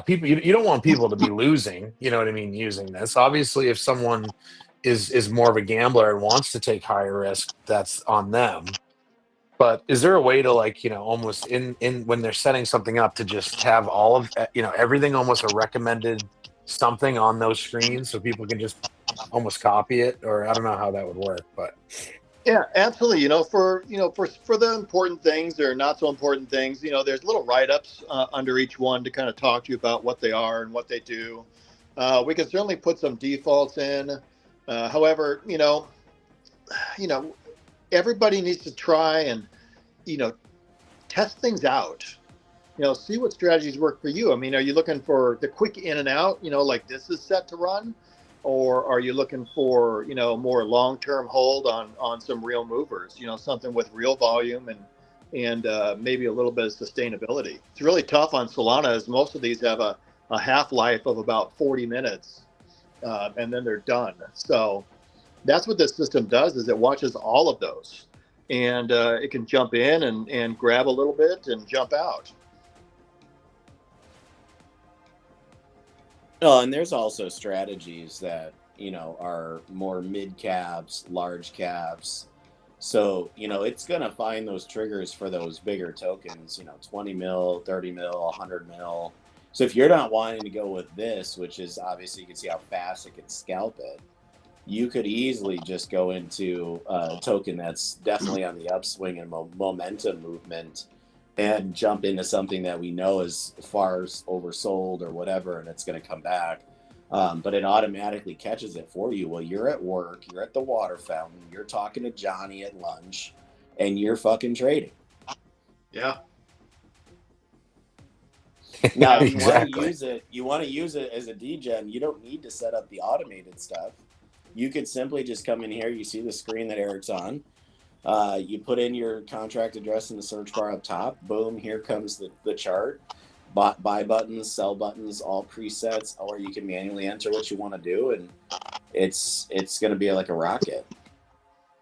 People, you don't want people to be losing, you know what I mean, using this. Obviously, if someone is more of a gambler and wants to take higher risk, that's on them. But is there a way to, like, almost in when they're setting something up, to just have all of everything, almost a recommended something on those screens, so people can just almost copy it? Or I don't know how that would work, but Yeah, absolutely. For the important things or not so important things, there's little write-ups under each one to kind of talk to you about what they are and what they do. We can certainly put some defaults in. However, you know, everybody needs to try and, you know, test things out. See what strategies work for you. I mean, are you looking for the quick in and out, like this is set to run? Or are you looking for, more long-term hold on some real movers, something with real volume and maybe a little bit of sustainability? It's really tough on Solana, as most of these have a half-life of about 40 minutes, and then they're done. So that's what this system does, is it watches all of those, and it can jump in and grab a little bit and jump out. Oh, and there's also strategies that, are more mid caps, large caps. So, it's going to find those triggers for those bigger tokens, 20 mil, 30 mil, 100 mil. So if you're not wanting to go with this, which is obviously, you can see how fast it can scalp it, you could easily just go into a token that's definitely on the upswing and momentum movement, and jump into something that we know is far oversold or whatever, and it's going to come back. But it automatically catches it for you. Well, you're at work, you're at the water fountain, you're talking to Johnny at lunch, and you're fucking trading. Yeah. Now, if exactly. you want to use it as a degen, you don't need to set up the automated stuff. You could simply just come in here. You see the screen that Eric's on. You put in your contract address in the search bar up top. Boom, here comes the chart. Buy buttons, sell buttons, all presets, or you can manually enter what you want to do, and it's going to be like a rocket.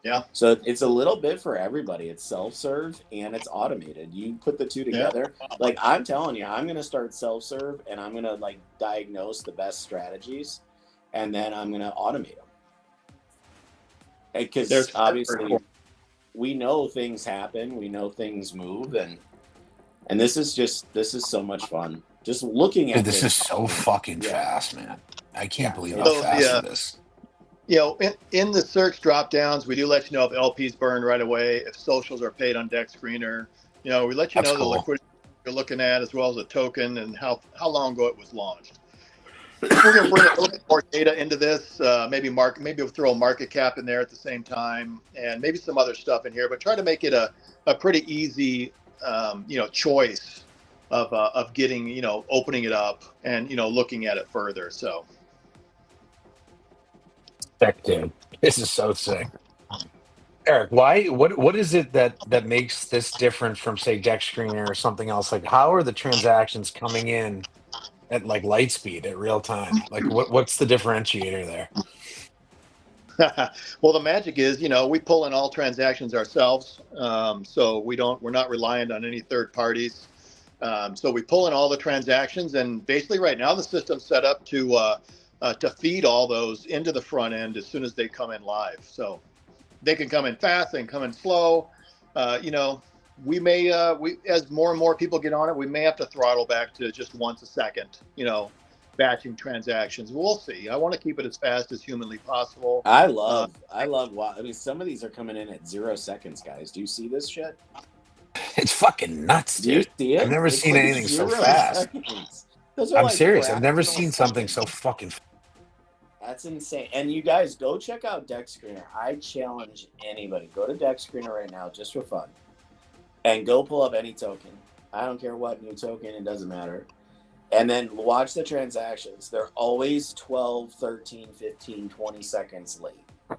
Yeah. So it's a little bit for everybody. It's self-serve and it's automated. You put the two together. Yeah. Like, I'm telling you, I'm going to start self-serve, and I'm going to diagnose the best strategies, and then I'm going to automate them. Because obviously we know things happen, we know things move, and this is so much fun. Just looking at this is so fucking fast, man. I can't believe how fast it is. In the search drop downs, we do let you know if LPs burn right away, if socials are paid on Dex Screener. We let you know the liquidity you're looking at, as well as the token and how long ago it was launched. We're going to bring a little bit more data into this. Maybe we'll throw a market cap in there at the same time, and maybe some other stuff in here. But try to make it a pretty easy, choice of getting, opening it up and looking at it further. So, sick, dude. This is so sick. Eric, what is it that makes this different from, say, Dex Screener or something else? Like, how are the transactions coming in at light speed, at real time? Like, what's the differentiator there? Well, the magic is, we pull in all transactions ourselves. So we're not reliant on any third parties. So we pull in all the transactions, and basically right now the system's set up to feed all those into the front end as soon as they come in live. So they can come in fast, they can come in slow. We may, as more and more people get on it, we may have to throttle back to just once a second, batching transactions. We'll see. I want to keep it as fast as humanly possible. I love some of these are coming in at 0 seconds, guys. Do you see this shit? It's fucking nuts, dude. Do you see it? I've never seen anything so fast. I'm serious. I've never seen something so fucking. That's insane. And you guys, go check out Dex Screener. I challenge anybody. Go to Dex Screener right now, just for fun, and go pull up any token. I don't care what new token. It doesn't matter. And then watch the transactions. They're always 12, 13, 15, 20 seconds late.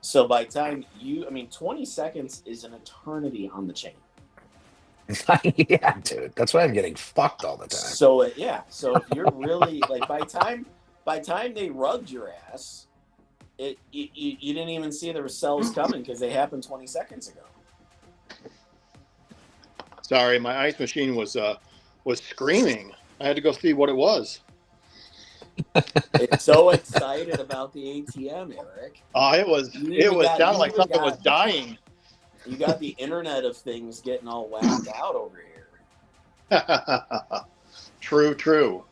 So by the time 20 seconds is an eternity on the chain. Yeah, dude. That's why I'm getting fucked all the time. So So if you're really by time they rugged your ass, You didn't even see the cells coming because they happened 20 seconds ago. Sorry, my ice machine was screaming. I had to go see what it was. It's so excited about the ATM, Eric. Oh, it was sounded like something was dying. You got the Internet of Things getting all whacked out over here. True.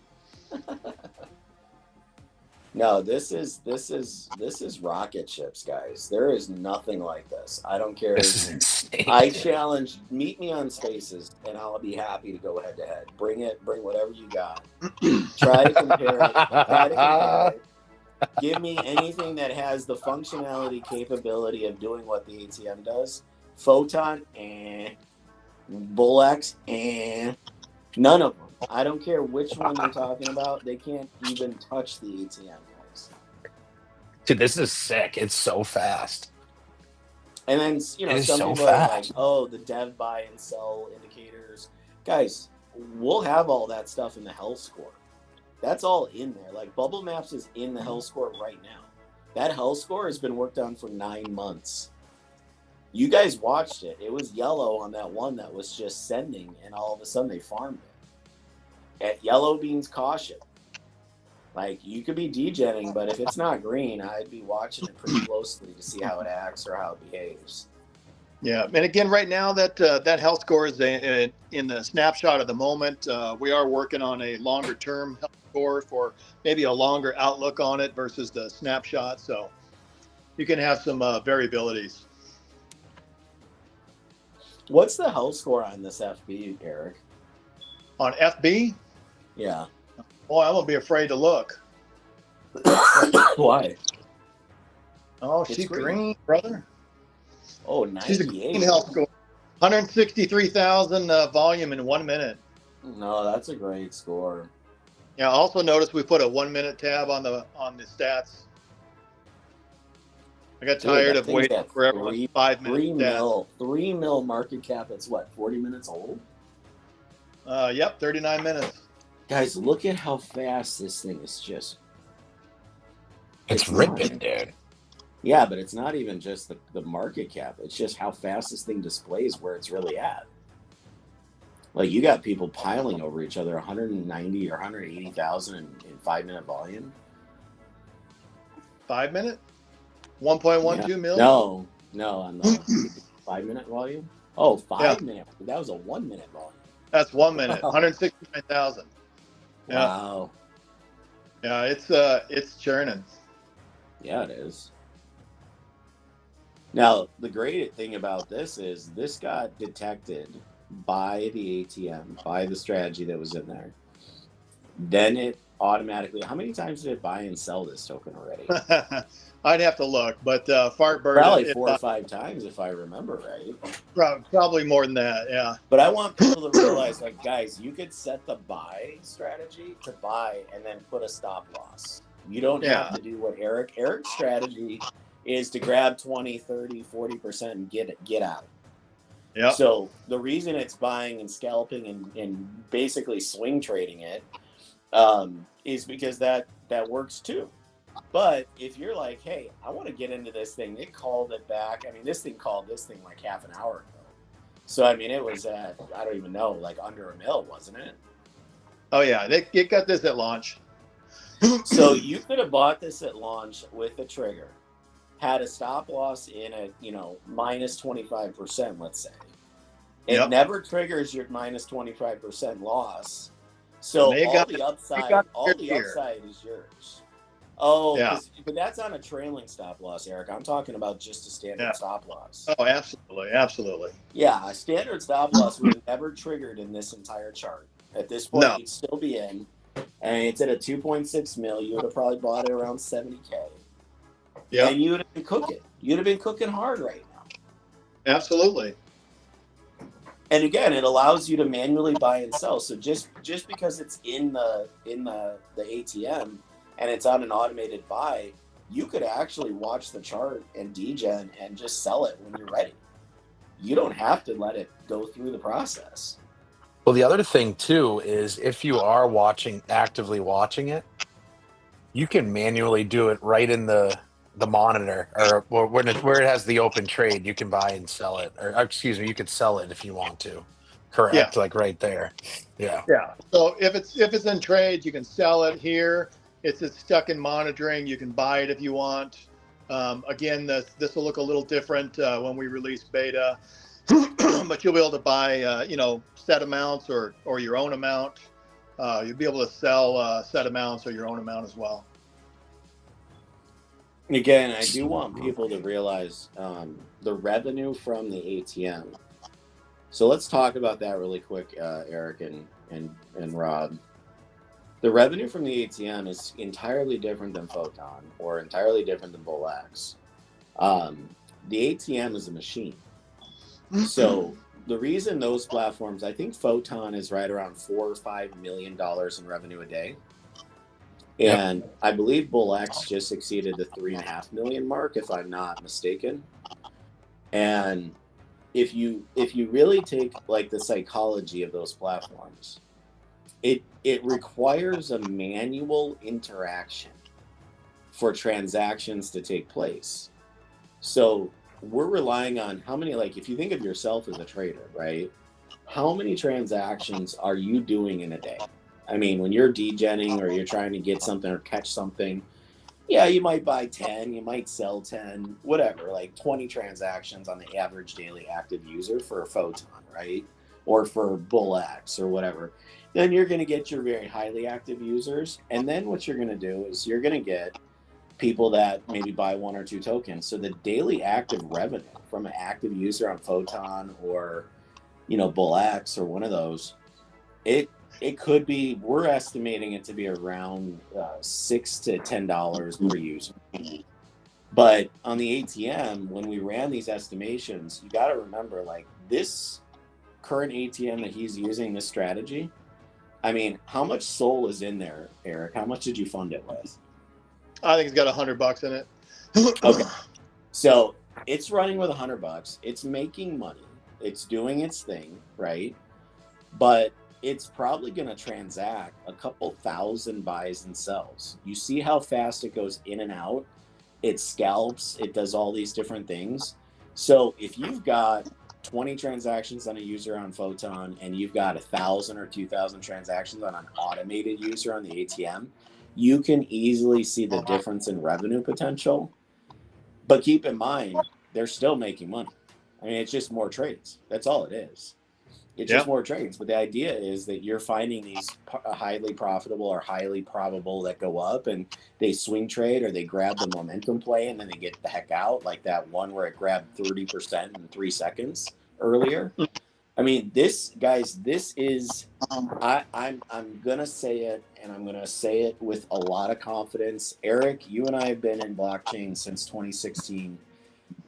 No, this is rocket ships, guys. There is nothing like this. I don't care. This is insane. I challenge. Meet me on Spaces, and I'll be happy to go head to head. Bring whatever you got. Try to compare it. Give me anything that has the functionality, capability of doing what the ATM does. Photon and Bullx and none of them. I don't care which one you're talking about. They can't even touch the ATM, guys. Dude, this is sick. It's so fast. And then, some people are like, oh, the dev buy and sell indicators. Guys, we'll have all that stuff in the health score. That's all in there. Like, Bubble Maps is in the health score right now. That health score has been worked on for 9 months. You guys watched it. It was yellow on that one that was just sending, and all of a sudden they farmed it. At yellow means caution. Like, you could be degenning, but if it's not green, I'd be watching it pretty closely to see how it acts or how it behaves. Yeah, and again, right now that health score is in the snapshot of the moment. We are working on a longer term health score for maybe a longer outlook on it versus the snapshot. So you can have some variabilities. What's the health score on this FB, Eric? On FB? Yeah. Boy, I'm gonna be afraid to look. Why? Oh, she's green, brother. Oh, 98. She's a green health score. 163,000 volume in 1 minute. No, that's a great score. Yeah. Also notice we put a 1 minute tab on the stats. I got tired of waiting for everyone's 5 minute stats. 3 mil market cap. It's what, 40 minutes old? Yep, 39 minutes. Guys, look at how fast this thing is just. It's ripping, dude. Yeah, but it's not even just the market cap. It's just how fast this thing displays where it's really at. Like, you got people piling over each other, 190 or 180,000 in 5 minute volume. 5 minute? 1.12 million? No, on the 5 minute volume. Oh, 5 minute. That was a 1 minute volume. That's 1 minute. 169,000. Yeah. Wow. Yeah, it's churning. Yeah, it is. Now, the great thing about this is this got detected by the ATM, by the strategy that was in there. Then it automatically, how many times did it buy and sell this token already? I'd have to look, but Fartbird probably 4 or 5 times if I remember right. Probably more than that, yeah. But I want people to realize, like, guys, you could set the buy strategy to buy and then put a stop loss. You don't have to do what Eric's strategy is to grab 20, 30, 40% and get out. Yeah. So the reason it's buying and scalping and basically swing trading it is because that works too. But if you're like, hey, I want to get into this thing, it called it back. I mean, this thing called this thing like half an hour ago. So, I mean, it was at, I don't even know, like under a mil, wasn't it? Oh, yeah. It got this at launch. So you could have bought this at launch with a trigger, had a stop loss in at, minus 25%, let's say. It never triggers your minus 25% loss. So all the upside is yours. Oh, yeah. But that's on a trailing stop loss, Eric. I'm talking about just a standard stop loss. Oh, absolutely. Absolutely. Yeah, a standard stop loss would have never triggered in this entire chart. At this point, you'd still be in. And it's at a 2.6 mil. You would have probably bought it around 70K. Yeah. And you would have been cooking. You'd have been cooking hard right now. Absolutely. And again, it allows you to manually buy and sell. So just because it's in the ATM and it's on an automated buy, you could actually watch the chart and degen and just sell it when you're ready. You don't have to let it go through the process. Well, the other thing too is if you are actively watching it, you can manually do it right in the the monitor, or where it has the open trade, you can buy and sell it, or excuse me, you could sell it if you want to. Yeah. Correct, like right there. Yeah. Yeah. So if it's in trades, you can sell it here. It's stuck in monitoring. You can buy it if you want. Again, this will look a little different when we release beta, but you'll be able to buy set amounts or your own amount. You'll be able to sell set amounts or your own amount as well. Again, I do want people to realize the revenue from the ATM. So let's talk about that really quick, Eric and Rob. The revenue from the ATM is entirely different than Photon or entirely different than BullX. The ATM is a machine. So the reason those platforms, I think Photon is right around $4 or $5 million in revenue a day. And I believe BullX just exceeded the 3.5 million mark, if I'm not mistaken. And if you really take like the psychology of those platforms, it requires a manual interaction for transactions to take place. So we're relying on how many, like if you think of yourself as a trader, right? How many transactions are you doing in a day? I mean, when you're degenning or you're trying to get something or catch something, yeah, you might buy 10, you might sell 10, whatever, like 20 transactions on the average daily active user for a Photon, right? Or for BullX or whatever. Then you're going to get your very highly active users. And then what you're going to do is you're going to get people that maybe buy 1 or 2 tokens. So the daily active revenue from an active user on Photon or, BullX or one of those, it could be, we're estimating it to be around $6 to $10 per user. But on the ATM, when we ran these estimations, you got to remember, like this current ATM that he's using, this strategy, I mean, how much SOL is in there, Eric? How much did you fund it with? I think it's got $100 in it. Okay. So it's running with $100. It's making money. It's doing its thing, right? But it's probably going to transact a couple thousand buys and sells. You see how fast it goes in and out. It scalps. It does all these different things. So if you've got 20 transactions on a user on Photon and you've got 1,000 or 2,000 transactions on an automated user on the ATM, you can easily see the difference in revenue potential. But keep in mind, they're still making money. I mean, it's just more trades. That's all it is. It's just more trades. But the idea is that you're finding these highly profitable or highly probable that go up and they swing trade or they grab the momentum play and then they get the heck out, like that one where it grabbed 30% in 3 seconds earlier. I mean, this is, I'm going to say it, and I'm going to say it with a lot of confidence. Eric, you and I have been in blockchain since 2016.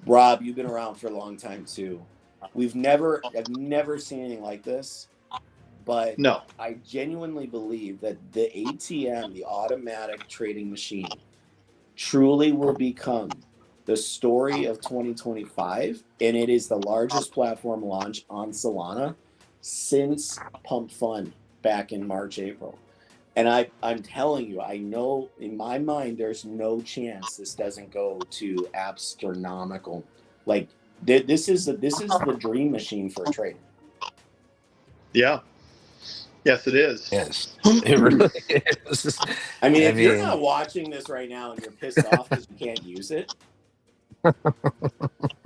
Rob, you've been around for a long time too. I've never seen anything like this, but no, I genuinely believe that the ATM, the automatic trading machine, truly will become the story of 2025, and it is the largest platform launch on Solana since Pump Fund back in March, April. And I'm telling you, I know in my mind there's no chance this doesn't go to astronomical. Like this is the dream machine for a trader. Yeah. Yes, it is. Yes, it really is. I mean, if you're not watching this right now and you're pissed off because you can't use it,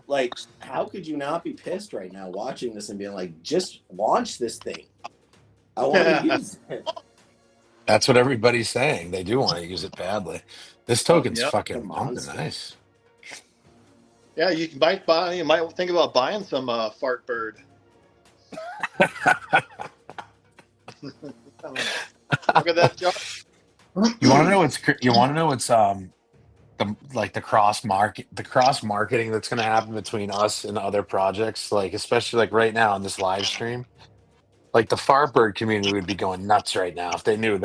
like, how could you not be pissed right now watching this and being like, just launch this thing? I want to use it. That's what everybody's saying. They do want to use it badly. This token's fucking pumping nice. Yeah, you might think about buying some fart bird. Look at that job. You want to know what's the cross marketing that's going to happen between us and other projects, like especially like right now in this live stream. Like the Fartbird community would be going nuts right now if they knew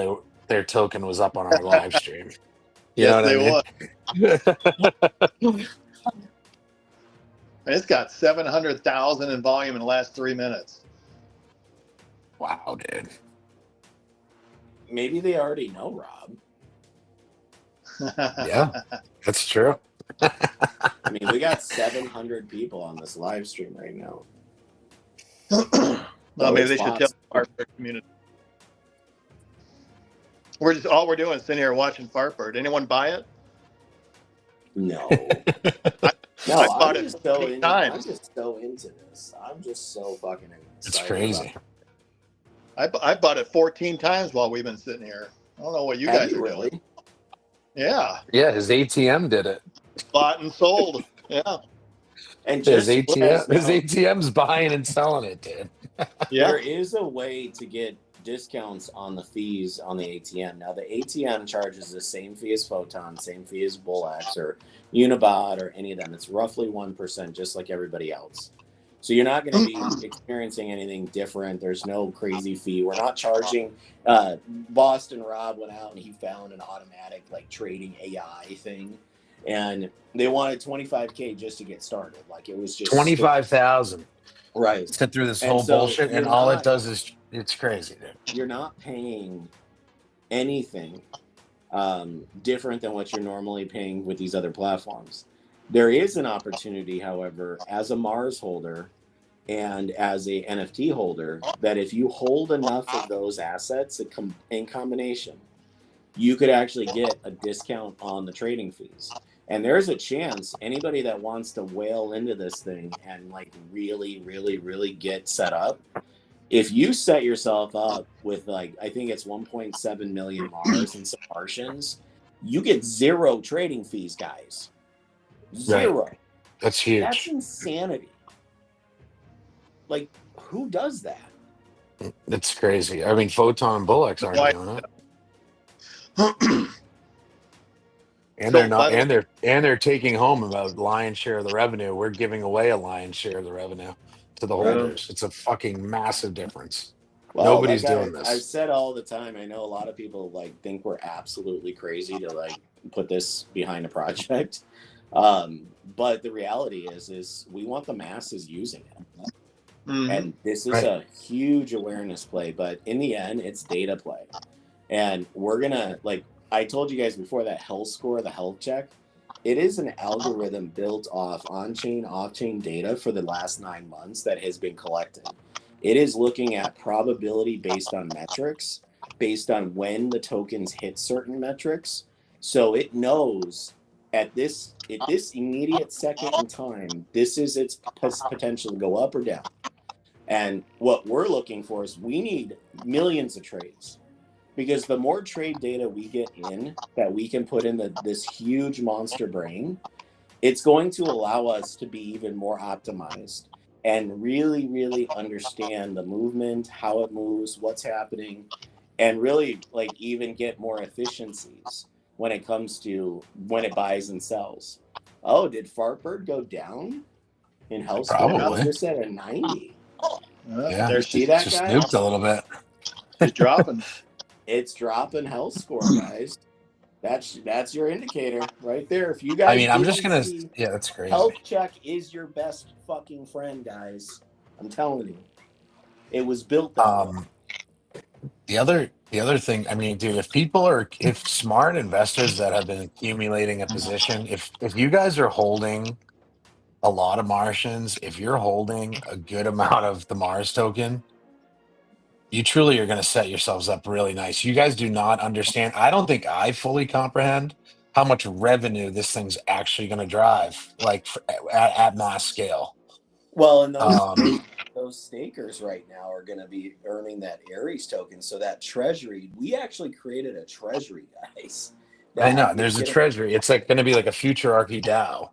their token was up on our live stream. You know what I mean? Would. It's got 700,000 in volume in the last 3 minutes. Wow, dude. Maybe they already know, Rob. Yeah, that's true. I mean, we got 700 people on this live stream right now. Well, maybe they should tell our community. All we're doing is sitting here watching Fartbird. Anyone buy it? No. I bought it 8 times. I'm just so into this. I'm just so fucking excited. It's crazy. I bought it 14 times while we've been sitting here. I don't know what you guys are doing. Yeah. Yeah, his ATM did it. Bought and sold. Yeah. And his ATM's buying and selling it, dude. Yeah. There is a way to get discounts on the fees on the ATM. Now, the ATM charges the same fee as Photon, same fee as BullX or Unibot or any of them. It's roughly 1%, just like everybody else. So you're not going to be experiencing anything different. There's no crazy fee. We're not charging. Boston Rob went out and he found an automatic like trading AI thing, and they wanted $25K just to get started. Like it was just 25,000. Right. Sit through this whole bullshit, and all it does is it's crazy, dude. You're not paying anything different than what you're normally paying with these other platforms. There is an opportunity, however, as a Mars holder and as a NFT holder, that if you hold enough of those assets in combination, you could actually get a discount on the trading fees. And there's a chance anybody that wants to whale into this thing and like really, really, really get set up, if you set yourself up with like, I think it's 1.7 million Mars and some Martians, you get 0 trading fees, guys. 0. Right. That's huge. That's insanity. Like, who does that? It's crazy. I mean, Photon and BullX aren't doing it. And they're not, and they're taking home about lion's share of the revenue. We're giving away a lion's share of the revenue to the holders. It's a fucking massive difference. Well, nobody's doing this. I've said all the time. I know a lot of people like think we're absolutely crazy to like put this behind a project. But the reality is we want the masses using it. Mm-hmm. And this is a huge awareness play, but in the end, it's data play. And we're gonna, like I told you guys before, that health score, the health check, it is an algorithm built off on-chain, off-chain data for the last 9 months that has been collected. It is looking at probability based on metrics, based on when the tokens hit certain metrics. So it knows at this immediate second in time, this is its potential to go up or down. And what we're looking for is we need millions of trades, because the more trade data we get in that we can put in this huge monster brain, it's going to allow us to be even more optimized and really, really understand the movement, how it moves, what's happening, and really like even get more efficiencies when it comes to when it buys and sells. Oh, did Fartbird go down in health score? Probably. Just at a 90. Yeah, there, see that just guy? Snooped a little bit. It's dropping. It's dropping health score, guys. That's your indicator right there. If you guys, I mean, I'm just gonna. Yeah, that's crazy. Health check is your best fucking friend, guys. I'm telling you, it was built that way. The other thing, I mean, dude, if smart investors that have been accumulating a position, if you guys are holding a lot of Martians, if you're holding a good amount of the Mars token, you truly are going to set yourselves up really nice. You guys do not understand. I don't think I fully comprehend how much revenue this thing's actually going to drive, like at mass scale. Well, and those stakers right now are going to be earning that Ares token. So that treasury, we actually created a treasury, guys. I know there's a treasury. It's like going to be like a future Archie DAO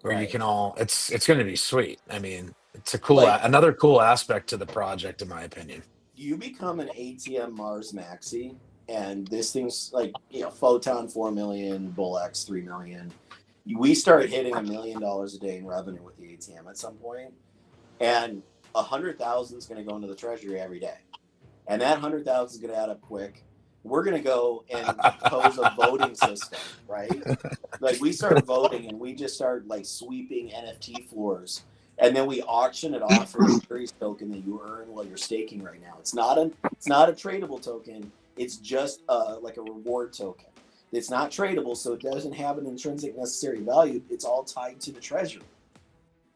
where you can all. It's going to be sweet. I mean, it's a cool, another cool aspect to the project, in my opinion. You become an ATM Mars Maxi, and this thing's like, Photon 4 million, BullX 3 million. We start hitting $1 million a day in revenue with the ATM at some point, and 100,000 is going to go into the treasury every day, and that 100,000 is going to add up quick. We're going to go and pose a voting system, right? Like we start voting, and we just start like sweeping NFT floors. And then we auction it off for the Ares token that you earn while you're staking right now. It's not a tradable token. It's just like a reward token. It's not tradable, so it doesn't have an intrinsic necessary value. It's all tied to the treasury.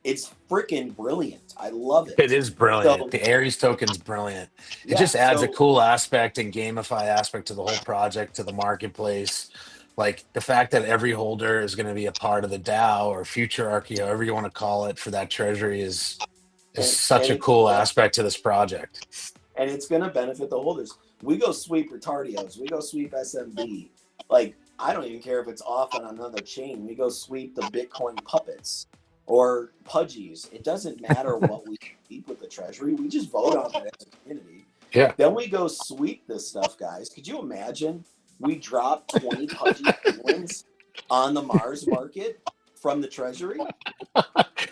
It's freaking brilliant. I love it. It is brilliant. So, The Aries token's brilliant. It yeah, just adds a so cool aspect and gamify aspect to the whole project, to the marketplace. Like the fact that every holder is going to be a part of the DAO or futurarchy, however you want to call it, for that treasury is such a cool aspect to this project. And it's going to benefit the holders. We go sweep Retardios. We go sweep SMB. Like, I don't even care if it's off on another chain. We go sweep the Bitcoin puppets or pudgies. It doesn't matter what we sweep with the treasury. We just vote on it as a community. Yeah. Then we go sweep this stuff, guys. Could you imagine we drop 20 pudgy penguins on the Mars market from the treasury?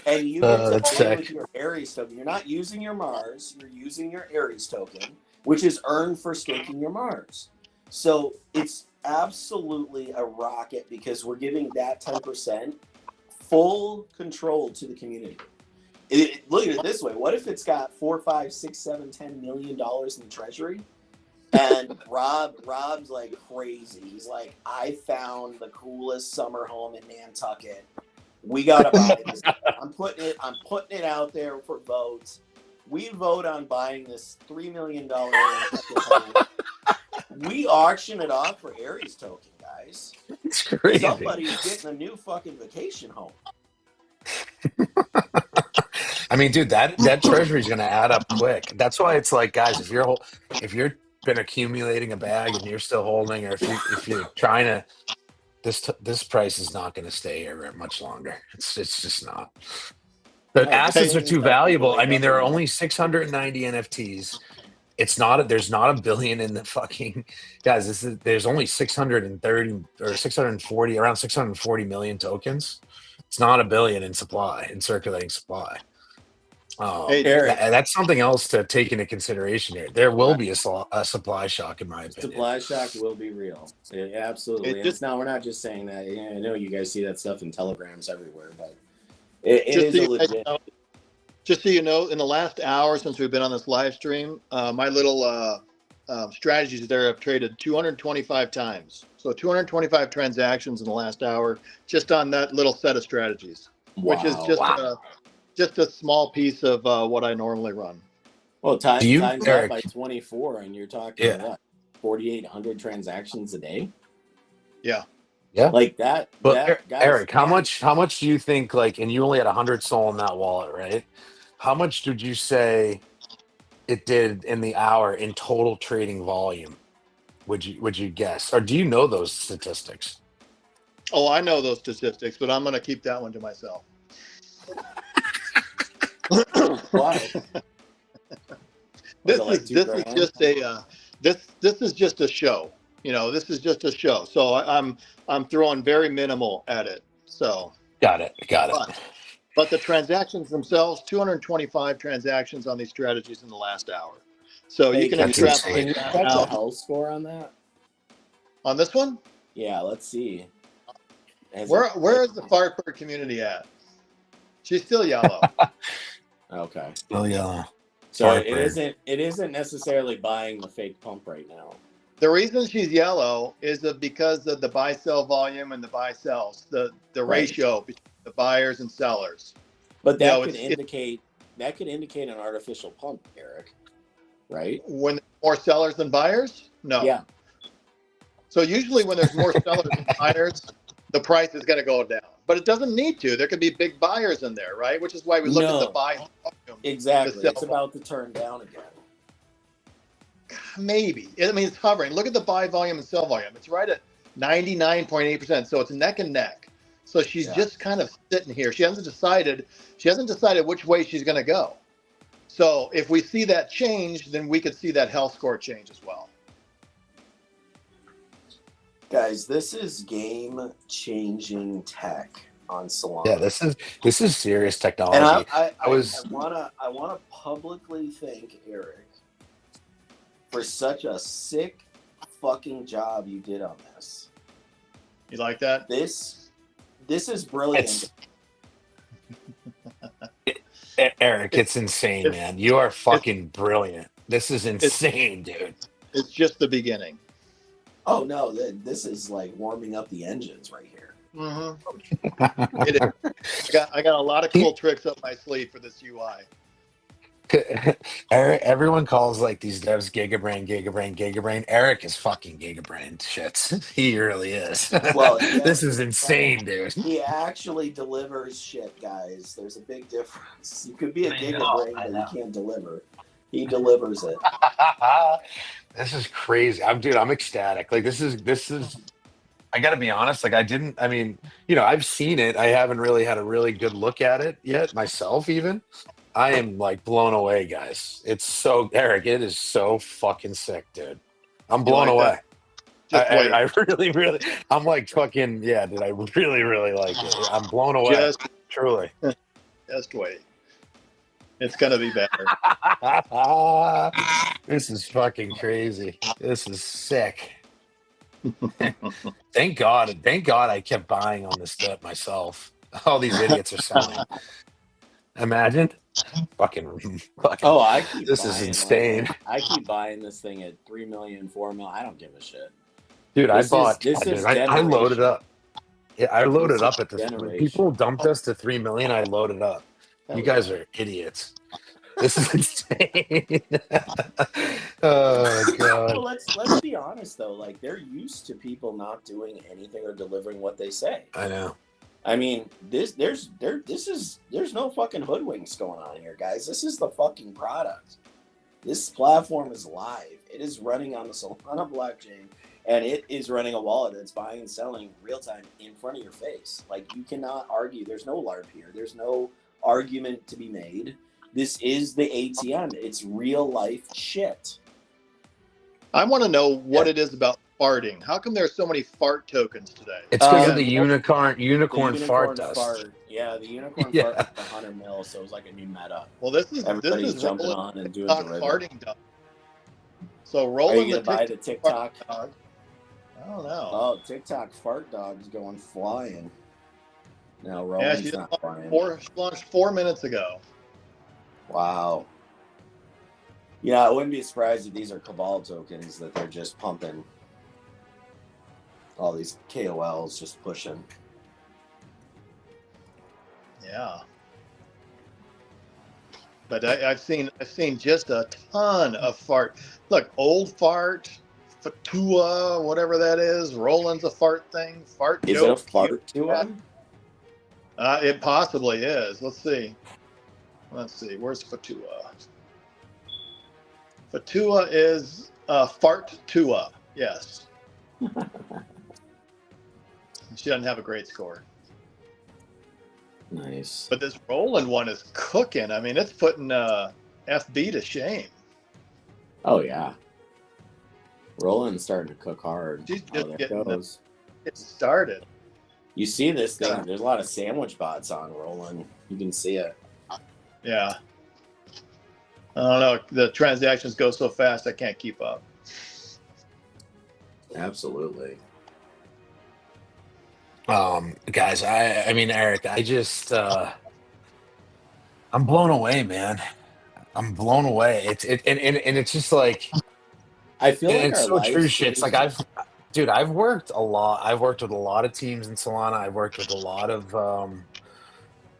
And you get to play with your Aries token. You're not using your Mars. You're using your Aries token, which is earned for staking your Mars. So it's absolutely a rocket because we're giving that 10% full control to the community. Look at it this way. What if it's got $4, $5, $6, $7, $10 million in the treasury? And Rob's like crazy. He's like, I found the coolest summer home in Nantucket. We gotta buy this. I'm putting it out there for votes. We vote on buying this $3 million home. We auction it off for Aries token, guys. It's crazy. Somebody's getting a new fucking vacation home. I mean, dude, that treasury is going to add up quick. That's why it's like, guys, if you're been accumulating a bag and you're still holding, or if you're trying to, this price is not going to stay here much longer. It's just not. The assets are too valuable. I mean, there are only 690 NFTs. There's not a billion in the fucking guys. There's only 630 or 640, around 640 million tokens. It's not a billion in circulating supply. Hey, Eric. That's something else to take into consideration here. There will be a supply shock, in my opinion. Supply shock will be real. Absolutely. We're not just saying that. I know you guys see that stuff in telegrams everywhere, but it is a legit. Just so you know, in the last hour since we've been on this live stream, my little strategies there have traded 225 times. So 225 transactions in the last hour just on that little set of strategies, which is just a small piece of what I normally run. Well, times that by 24, and you're talking what, 4,800 transactions a day? Yeah. Yeah, like that. But Eric, how much do you think? Like, and you only had 100 SOL in that wallet, right? How much did you say it did in the hour in total trading volume? Would you guess, or do you know those statistics? Oh, I know those statistics, but I'm going to keep that one to myself. Why? This is just a show. You know, this is just a show. So I'm throwing very minimal at it. So got it. But the transactions themselves, 225 transactions on these strategies in the last hour. So you can extrapolate. Can you check the health score on that? On this one? Yeah, let's see. Where is the Fartbird community at? She's still yellow. Okay. Still yellow. So Fartbird. It isn't necessarily buying the fake pump right now. The reason she's yellow is because of the buy sell volume and the buy sells, the ratio between the buyers and sellers. But that could indicate an artificial pump, Eric. Right? When there's more sellers than buyers? No. Yeah. So usually when there's more sellers than buyers, the price is going to go down. But it doesn't need to. There could be big buyers in there, right? Which is why we look at the buy volume. Exactly. It's about to turn down again. Maybe. I mean, it's hovering. Look at the buy volume and sell volume. It's right at 99.8%. So it's neck and neck. So she's just kind of sitting here. She hasn't decided which way she's going to go. So if we see that change, then we could see that health score change as well. Guys, this is game-changing tech on Solana. Yeah, this is serious technology. And I wanna publicly thank Eric for such a sick fucking job you did on this. You like that? This is brilliant. Eric, it's insane, man. You are fucking brilliant. This is insane, dude. It's just the beginning. Oh no, this is like warming up the engines right here. Mm-hmm. I got a lot of cool tricks up my sleeve for this UI. Everyone calls like these devs gigabrain. Eric is fucking gigabrain shits. He really is. Well, This is insane, dude. He actually delivers shit, guys. There's a big difference. You could be a gigabrain, but you can't deliver. He delivers it. This is crazy. I'm ecstatic. Like this is I gotta be honest, like I mean, I've seen it. I haven't really had a really good look at it yet myself even. I am like blown away, guys. It's so Eric, it is so fucking sick, dude. I'm blown away. I really, I'm like fucking, yeah, dude. I really like it. I'm blown away. Truly. Just wait. It's gonna be better. This is fucking crazy. This is sick. Thank God I kept buying on this dip myself. All these idiots are selling. Imagine. Fucking. Oh, I keep this is insane. I keep buying this thing at 3 million, 4 million. I don't give a shit. Dude, I loaded up. Yeah, I loaded up at this. When people dumped us to 3 million, I loaded up. You guys are idiots. This is insane. Oh god. Well, let's be honest though. Like they're used to people not doing anything or delivering what they say. I know. I mean, there's no fucking hoodwinks going on here, guys. This is the fucking product. This platform is live. It is running on the Solana blockchain, and it is running a wallet that's buying and selling real time in front of your face. Like you cannot argue. There's no LARP here. There's no argument to be made. This is the ATM. It's real life shit. I want to know what it is about farting. How come there's so many fart tokens today? It's because of the unicorn fart dust. Yeah, the unicorn fart was 100 mil, so it was like a new meta. Well, this is jumping on and doing farting dust. So rolling the buy the TikTok. Dog. I don't know. Oh, TikTok fart dog's going flying. No, Roland's not flying. She launched 4 minutes ago. Wow. Yeah, I wouldn't be surprised if these are Cabal tokens that they're just pumping. All these KOLs just pushing. Yeah. But I've seen just a ton of fart. Look, old fart, Fatua, whatever that is. Roland's a fart thing. Fart. Is it a Fartua? It possibly is. Let's see. Where's Fatua? Fatua is Fartua. Yes. She doesn't have a great score. Nice. But this Roland one is cooking. I mean, it's putting FB to shame. Oh, yeah. Roland's starting to cook hard. She's just getting it started. You see this thing. There's a lot of sandwich bots on Roland. You can see it. Yeah. I don't know. The transactions go so fast, I can't keep up. Absolutely. Guys, I mean, Eric, I just, I'm blown away, man. I'm blown away. And it's just like, I feel like it's so true shit. It's like I've worked a lot. I've worked with a lot of teams in Solana. I've worked with a lot of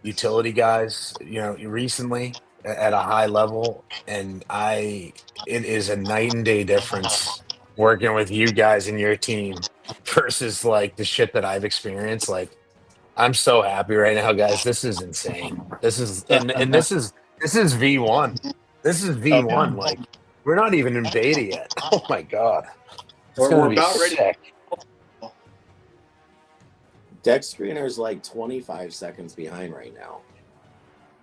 utility guys, recently at a high level, and it is a night and day difference working with you guys and your team versus like the shit that I've experienced. Like, I'm so happy right now, guys. This is insane. This is this is V1. This is V1. Like, we're not even in beta yet. Oh my god. We're about ready. Sick. Deck Screener is like 25 seconds behind right now.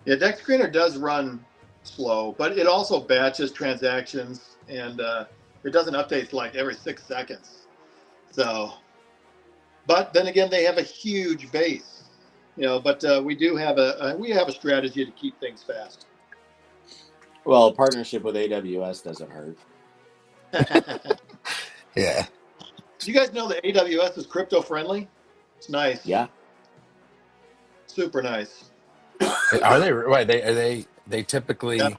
Yeah, Deck Screener does run slow, but it also batches transactions, and it doesn't update like every 6 seconds. So, but then again, they have a huge base, But we do have a strategy to keep things fast. Well, a partnership with AWS doesn't hurt. Yeah. Do you guys know that AWS is crypto friendly? It's nice. Yeah. Super nice. Are they? Right? They typically. Yeah.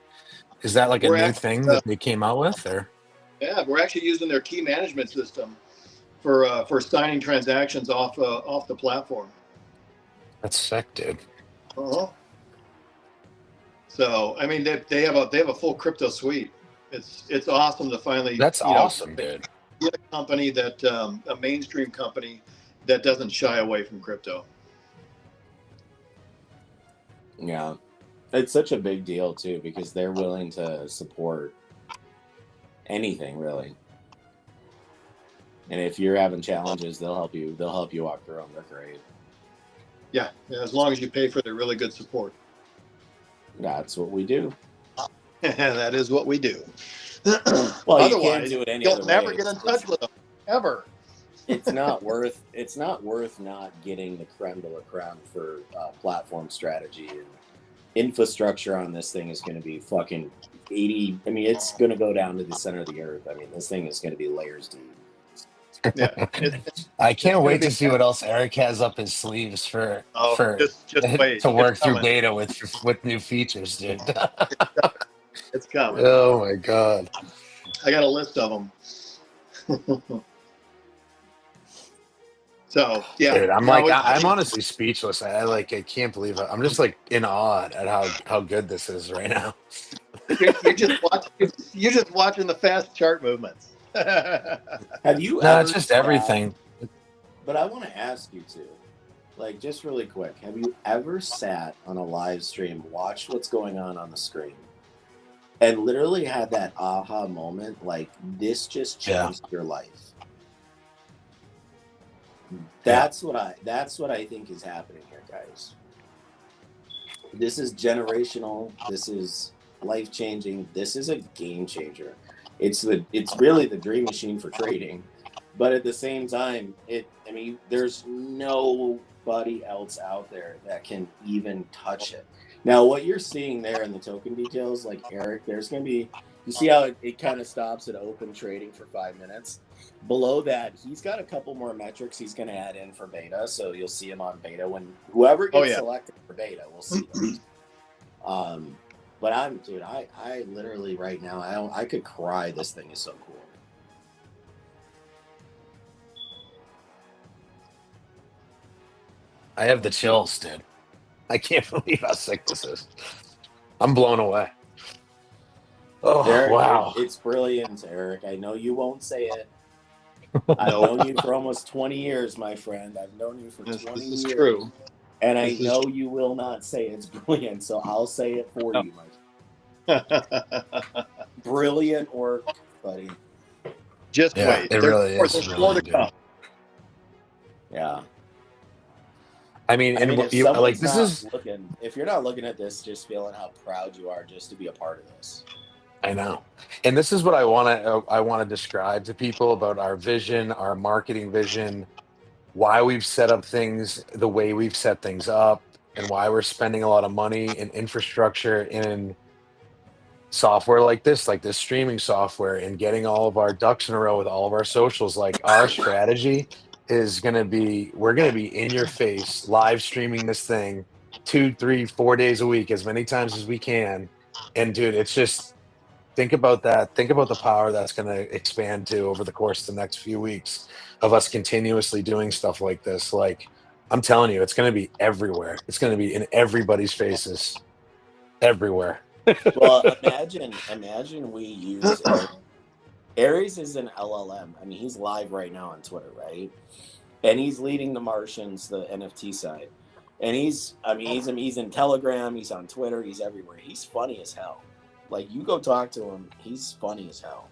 Is that like a new thing that they came out with, or? Yeah, we're actually using their key management system, for signing transactions off the platform. That's sick, dude. Uh-huh. So I mean, they have a full crypto suite. It's awesome to finally That's awesome, dude. Get a company that a mainstream company that doesn't shy away from crypto. Yeah, it's such a big deal too because they're willing to support anything really. And if you're having challenges, they'll help you. They'll help you walk through them. They're great. Yeah, as long as you pay for their really good support. That's what we do. That is what we do. Well, otherwise, you can't do it any you'll other never way. get in touch with them ever. It's not worth not getting the creme de la creme for platform strategy and infrastructure on this thing is going to be fucking 80. I mean, it's going to go down to the center of the earth. I mean, this thing is going to be layers deep. Yeah, I can't wait to see what else Eric has up his sleeves for just wait. to work through beta with new features, dude. It's coming. Oh my god! I got a list of them. So yeah, dude, I'm honestly speechless. I can't believe it. I'm just like in awe at how good this is right now. you're just watching the fast chart movements. Have you? No, it's just everything. But I want to ask you too, like just really quick. Have you ever sat on a live stream, watched what's going on the screen, and literally had that aha moment, like this just changed your life? That's what I think is happening here, guys. This is generational. This is life-changing. This is a game changer. It's really the dream machine for trading. But at the same time, there's nobody else out there that can even touch it. Now, what you're seeing there in the token details, like Eric, there's going to be, you see how it kind of stops at open trading for 5 minutes? Below that, he's got a couple more metrics he's going to add in for beta, so you'll see him on beta when whoever gets selected for beta, we'll see them. But I literally right now, I could cry. This thing is so cool. I have the chills, dude. I can't believe how sick this is. I'm blown away. Oh, Eric, wow. It's brilliant, Eric. I know you won't say it. I've known you for almost 20 years, my friend. I've known you for 20 years. This is true. And I know you will not say it's brilliant, so I'll say it for you, my friend. Brilliant work, buddy. Just wait. It really is. There's more to come. Yeah. I mean, if you're not looking at this, just feeling how proud you are just to be a part of this. I know. And this is what I want to describe to people about our vision, our marketing vision, why we've set up things the way we've set things up, and why we're spending a lot of money in infrastructure in software like this streaming software, and getting all of our ducks in a row with all of our socials. Like, our strategy is going to be, we're going to be in your face live streaming this thing 2, 3, 4 days a week, as many times as we can. And dude, it's just, think about that. Think about the power that's going to expand to over the course of the next few weeks of us continuously doing stuff like this. Like, I'm telling you, it's going to be everywhere. It's going to be in everybody's faces, everywhere. Well, imagine we use Aries is an LLM. I mean, he's live right now on Twitter, right? And he's leading the Martians, the NFT side. And he's in Telegram, he's on Twitter, he's everywhere. He's funny as hell. Like, you go talk to him, he's funny as hell.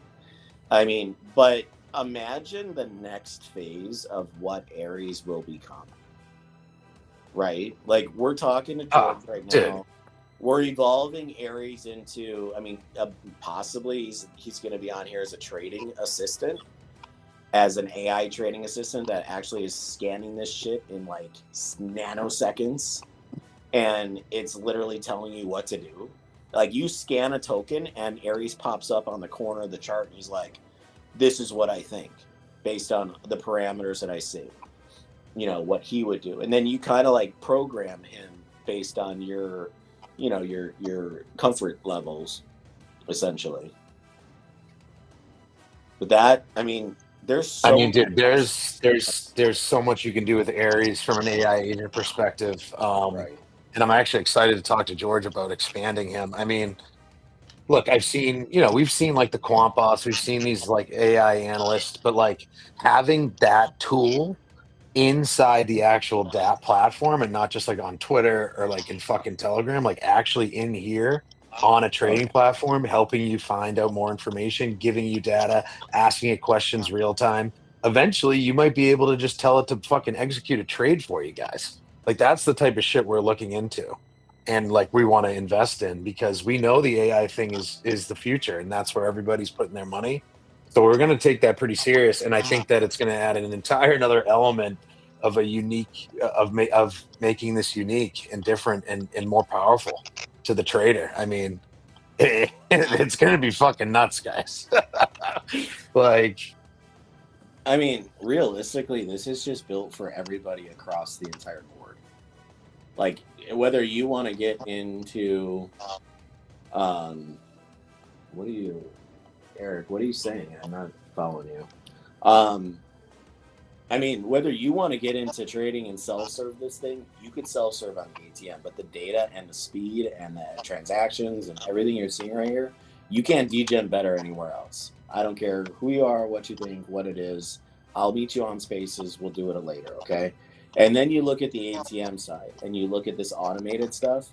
I mean, but imagine the next phase of what Aries will become. Right? Like, we're talking to George right now. Dude. We're evolving Aries into, possibly he's going to be on here as a trading assistant, as an AI trading assistant that actually is scanning this shit in like nanoseconds. And it's literally telling you what to do. Like, you scan a token and Aries pops up on the corner of the chart and he's like, this is what I think based on the parameters that I see, what he would do. And then you kind of like program him based on your comfort levels, essentially. But that, There's I so mean, many. dude, there's so much you can do with Aries from an AI agent perspective. Right. And I'm actually excited to talk to George about expanding him. I mean, look, I've seen, we've seen like the Quant Boss, we've seen these like AI analysts, but like having that tool inside the actual DApp platform and not just like on Twitter or like in fucking Telegram, like actually in here on a Oh, trading platform, helping you find out more information, giving you data, asking it questions real time. Eventually, you might be able to just tell it to fucking execute a trade for you guys. Like that's the type of shit we're looking into. And like we want to invest in because we know the AI thing is the future and that's where everybody's putting their money. So we're going to take that pretty serious, and I think that it's going to add an entire another element of a unique of making this unique and different and more powerful to the trader. I mean, it's going to be fucking nuts, guys. Like, I mean, realistically, this is just built for everybody across the entire board. Like, whether you want to get into, what are you, Eric? What are you saying? I'm not following you. I mean, whether you want to get into trading and self-serve this thing, you could self-serve on the ATM, but the data and the speed and the transactions and everything you're seeing right here, you can't degen better anywhere else. I don't care who you are, what you think, what it is. I'll meet you on Spaces. We'll do it later, okay? And then you look at the ATM side and you look at this automated stuff,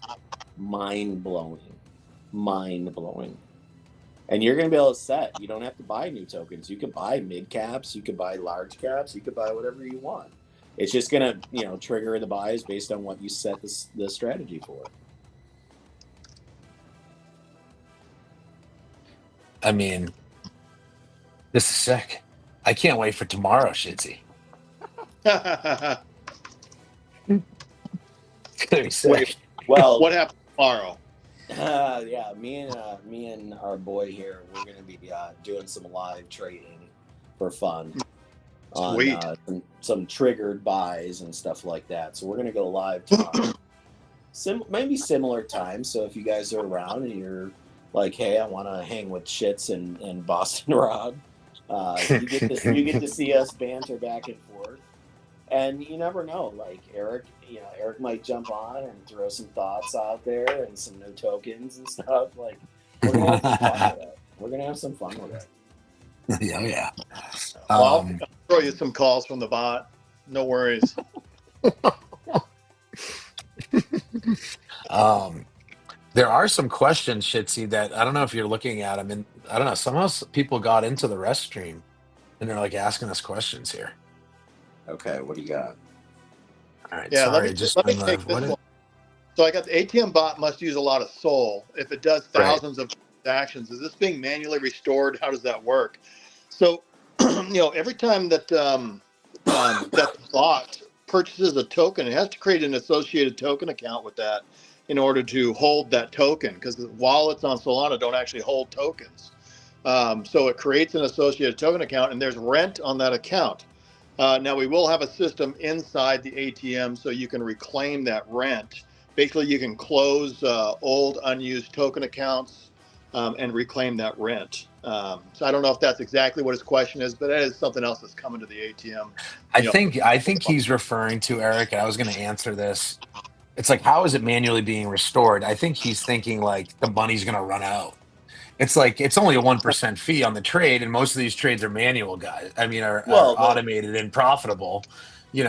mind-blowing. Mind-blowing. And you're going to be able to set. You don't have to buy new tokens. You can buy mid caps. You can buy large caps. You can buy whatever you want. It's just going to, trigger the buys based on what you set the strategy for. I mean, this is sick. I can't wait for tomorrow, Shitzy. It's gonna be sick. Well, what happens tomorrow? Yeah, me and our boy here, we're going to be doing some live trading for fun. Sweet. On some triggered buys and stuff like that. So we're going to go live tomorrow. Maybe similar time. So if you guys are around and you're like, hey, I want to hang with Shits and Boston Rob, you get to see us banter back and forth. And you never know, like Eric might jump on and throw some thoughts out there and some new tokens and stuff. Like we're gonna have some fun with it. We're gonna have some fun with it. Yeah. I'll throw you some calls from the bot. No worries. There are some questions, Shitsy, that I don't know if you're looking at them, and I don't know. Somehow people got into the rest stream and they're like asking us questions here. Okay, what do you got? All right, Yeah, sorry, let me take this one. So I got the ATM bot must use a lot of soul. If it does thousands of transactions, is this being manually restored? How does that work? So, every time that that bot purchases a token, it has to create an associated token account with that in order to hold that token, because the wallets on Solana don't actually hold tokens. So it creates an associated token account, and there's rent on that account. Now, we will have a system inside the ATM so you can reclaim that rent. Basically, you can close old unused token accounts and reclaim that rent. So I don't know if that's exactly what his question is, but that is something else that's coming to the ATM. I think he's referring to, Eric, and I was going to answer this. It's like, how is it manually being restored? I think he's thinking like the money's going to run out. It's like it's only a 1% fee on the trade, and most of these trades are manual, guys. I mean, are automated and profitable. You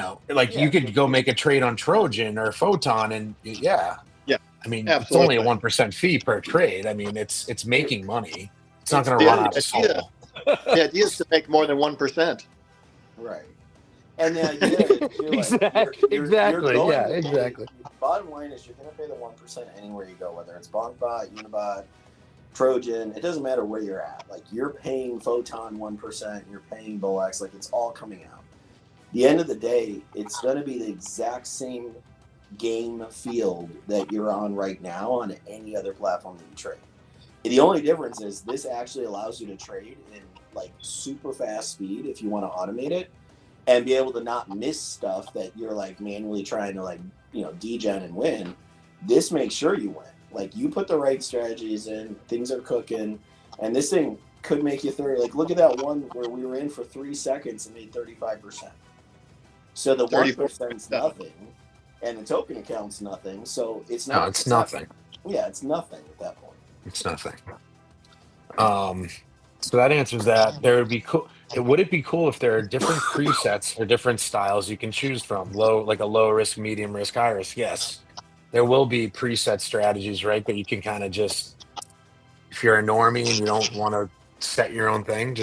could go make a trade on Trojan or Photon, and yeah. I mean, absolutely. It's only a 1% fee per trade. I mean, it's making money. It's not going to run out of soul. The idea is to make more than 1%. Right. And the idea is exactly. Bottom line is you're going to pay the 1% anywhere you go, whether it's BonkBot, Unibot, Trojan. It doesn't matter where you're at. Like you're paying Photon 1%, you're paying Bolex. Like it's all coming out. The end of the day, it's going to be the exact same game field that you're on right now on any other platform that you trade. The only difference is this actually allows you to trade in like super fast speed if you want to automate it and be able to not miss stuff that you're like manually trying to degen and win. This makes sure you win. Like you put the right strategies in, things are cooking, and this thing could make you 30. Like, look at that one where we were in for 3 seconds and made 35%. So the 1% is nothing, and the token account's nothing. So it's not. No, it's nothing. Yeah, it's nothing at that point. It's nothing. So that answers that. There would be cool. Would it be cool if there are different presets or different styles you can choose from? Like a low risk, medium risk, high risk. Yes, there will be preset strategies, right? That you can kind of just, if you're a normie and you don't want to set your own thing,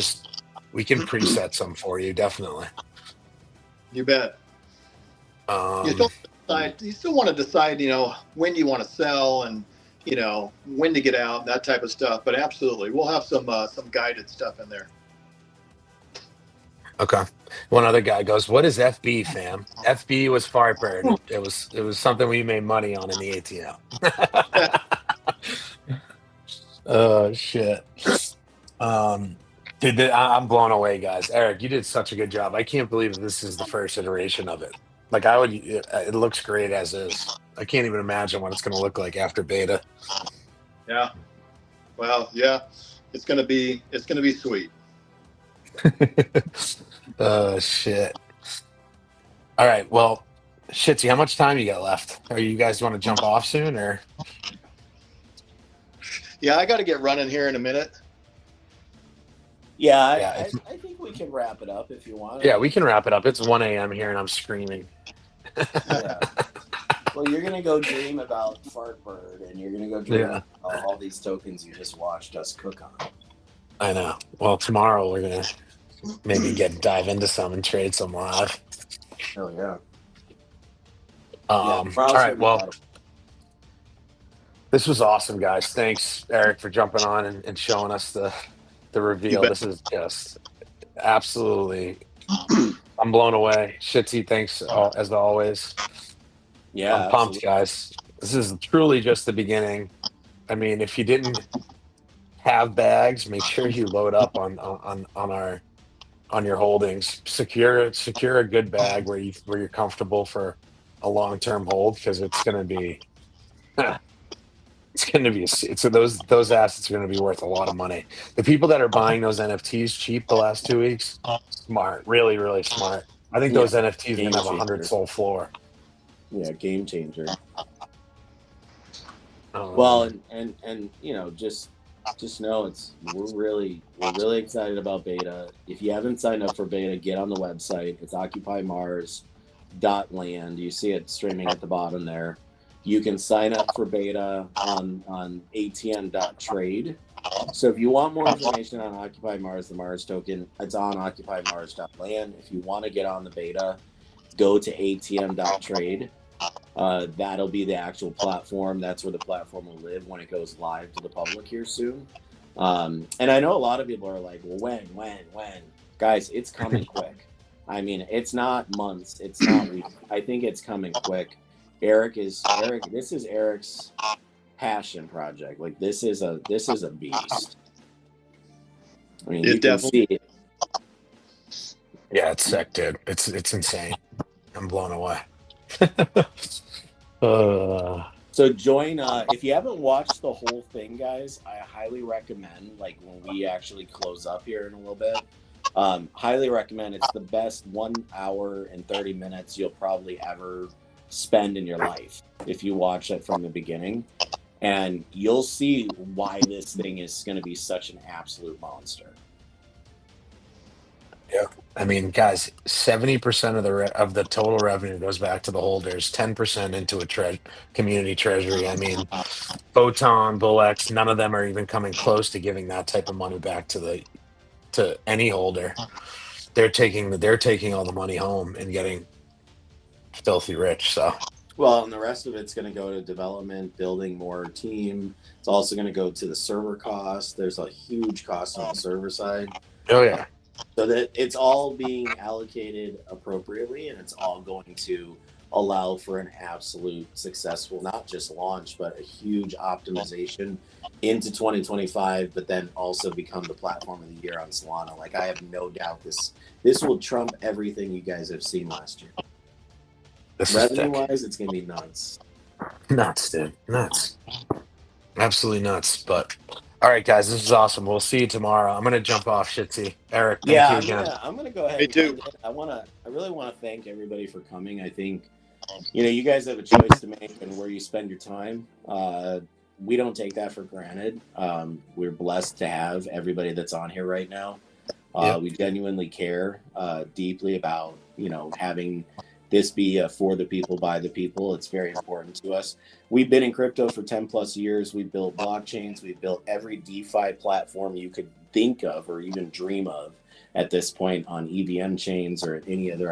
we can preset some for you. Definitely. You bet. You still want to decide, when you want to sell and, when to get out, that type of stuff. But absolutely, we'll have some guided stuff in there. Okay. One other guy goes, "What is FB, fam?" FB was Firebird. It was something we made money on in the ATM. Oh shit. Dude, I'm blown away, guys. Eric, you did such a good job. I can't believe this is the first iteration of it. Like it looks great as is. I can't even imagine what it's going to look like after beta. Yeah. Well, yeah, it's going to be sweet. Oh shit. All right. Well, Shitsy, how much time you got left? Are you guys want to jump off soon or? Yeah, I got to get running here in a minute. Yeah, I think we can wrap it up if you want. Yeah, we can wrap it up. It's 1 a.m. here and I'm screaming. Yeah. Well, you're going to go dream about Fartbird and you're going to go dream about all these tokens you just watched us cook on. I know. Well, tomorrow we're going to maybe dive into some and trade some live. Oh, yeah. All right, well, this was awesome, guys. Thanks, Eric, for jumping on and showing us the reveal. This is just absolutely, I'm blown away. Shitsy, thanks as always. Yeah, I'm pumped, guys. This is truly just the beginning. I mean, if you didn't have bags, make sure you load up on your holdings. Secure a good bag where you're comfortable for a long-term hold, because it's going to be those assets are going to be worth a lot of money. The people that are buying those NFTs cheap the last 2 weeks, smart, really, really smart. I think those NFTs are going to have 100 soul floor. Yeah, game changer. Well, and just know we're really excited about beta. If you haven't signed up for beta, get on the website. It's occupymars.land. You see it streaming at the bottom there. You can sign up for beta on atm.trade. So if you want more information on Occupy Mars, the Mars token, it's on occupymars.land. If you want to get on the beta, go to atm.trade. That'll be the actual platform. That's where the platform will live when it goes live to the public here soon. And I know a lot of people are like, well, when? Guys, it's coming quick. I mean, it's not months. It's not weeks. I think it's coming quick. This is Eric's passion project. Like, this is a beast. I mean, you can see it. Yeah, it's sick, dude. It's insane. I'm blown away. So join, if you haven't watched the whole thing, guys, I highly recommend, like, when we actually close up here in a little bit, highly recommend. It's the best 1 hour and 30 minutes you'll probably ever spend in your life if you watch it from the beginning, and you'll see why this thing is going to be such an absolute monster. Yeah, I mean, guys, 70% of the total revenue goes back to the holders, 10% into a community treasury. I mean, Photon, Bullex, none of them are even coming close to giving that type of money back to any holder. They're taking all the money home and getting filthy rich. So, well, and the rest of it's going to go to development, building more team. It's also going to go to the server cost. There's a huge cost on the server side. Oh yeah. So that it's all being allocated appropriately, and it's all going to allow for an absolute successful, not just launch, but a huge optimization into 2025, but then also become the platform of the year on Solana. Like, I have no doubt this will trump everything you guys have seen last year. Revenue-wise, it's going to be nuts. Nuts, dude. Nuts. Absolutely nuts. But All right, guys, this is awesome. We'll see you tomorrow. I'm gonna jump off, Shitsy. Eric, thank Yeah, you again. I'm gonna go ahead Me and too. end it. I really want to thank everybody for coming. I think, you guys have a choice to make and where you spend your time. We don't take that for granted. We're blessed to have everybody that's on here right now. Yep. We genuinely care deeply about, having this be for the people, by the people. It's very important to us. We've been in crypto for 10 plus years. We've built blockchains. We've built every DeFi platform you could think of or even dream of at this point on EVM chains or any other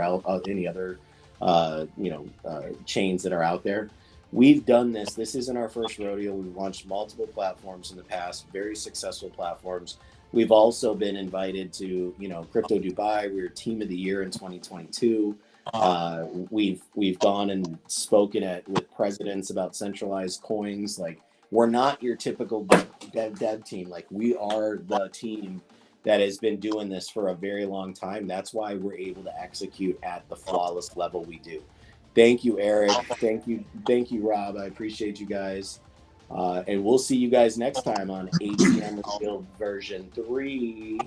chains that are out there. We've done this. This isn't our first rodeo. We've launched multiple platforms in the past, very successful platforms. We've also been invited to, Crypto Dubai. We were Team of the Year in 2022. We've gone and spoken with presidents about centralized coins. Like, we're not your typical dev team. Like, we are the team that has been doing this for a very long time. That's why we're able to execute at the flawless level we do. Thank you, Eric. Thank you, Rob. I appreciate you guys. And we'll see you guys next time on ATM Reveal version 3.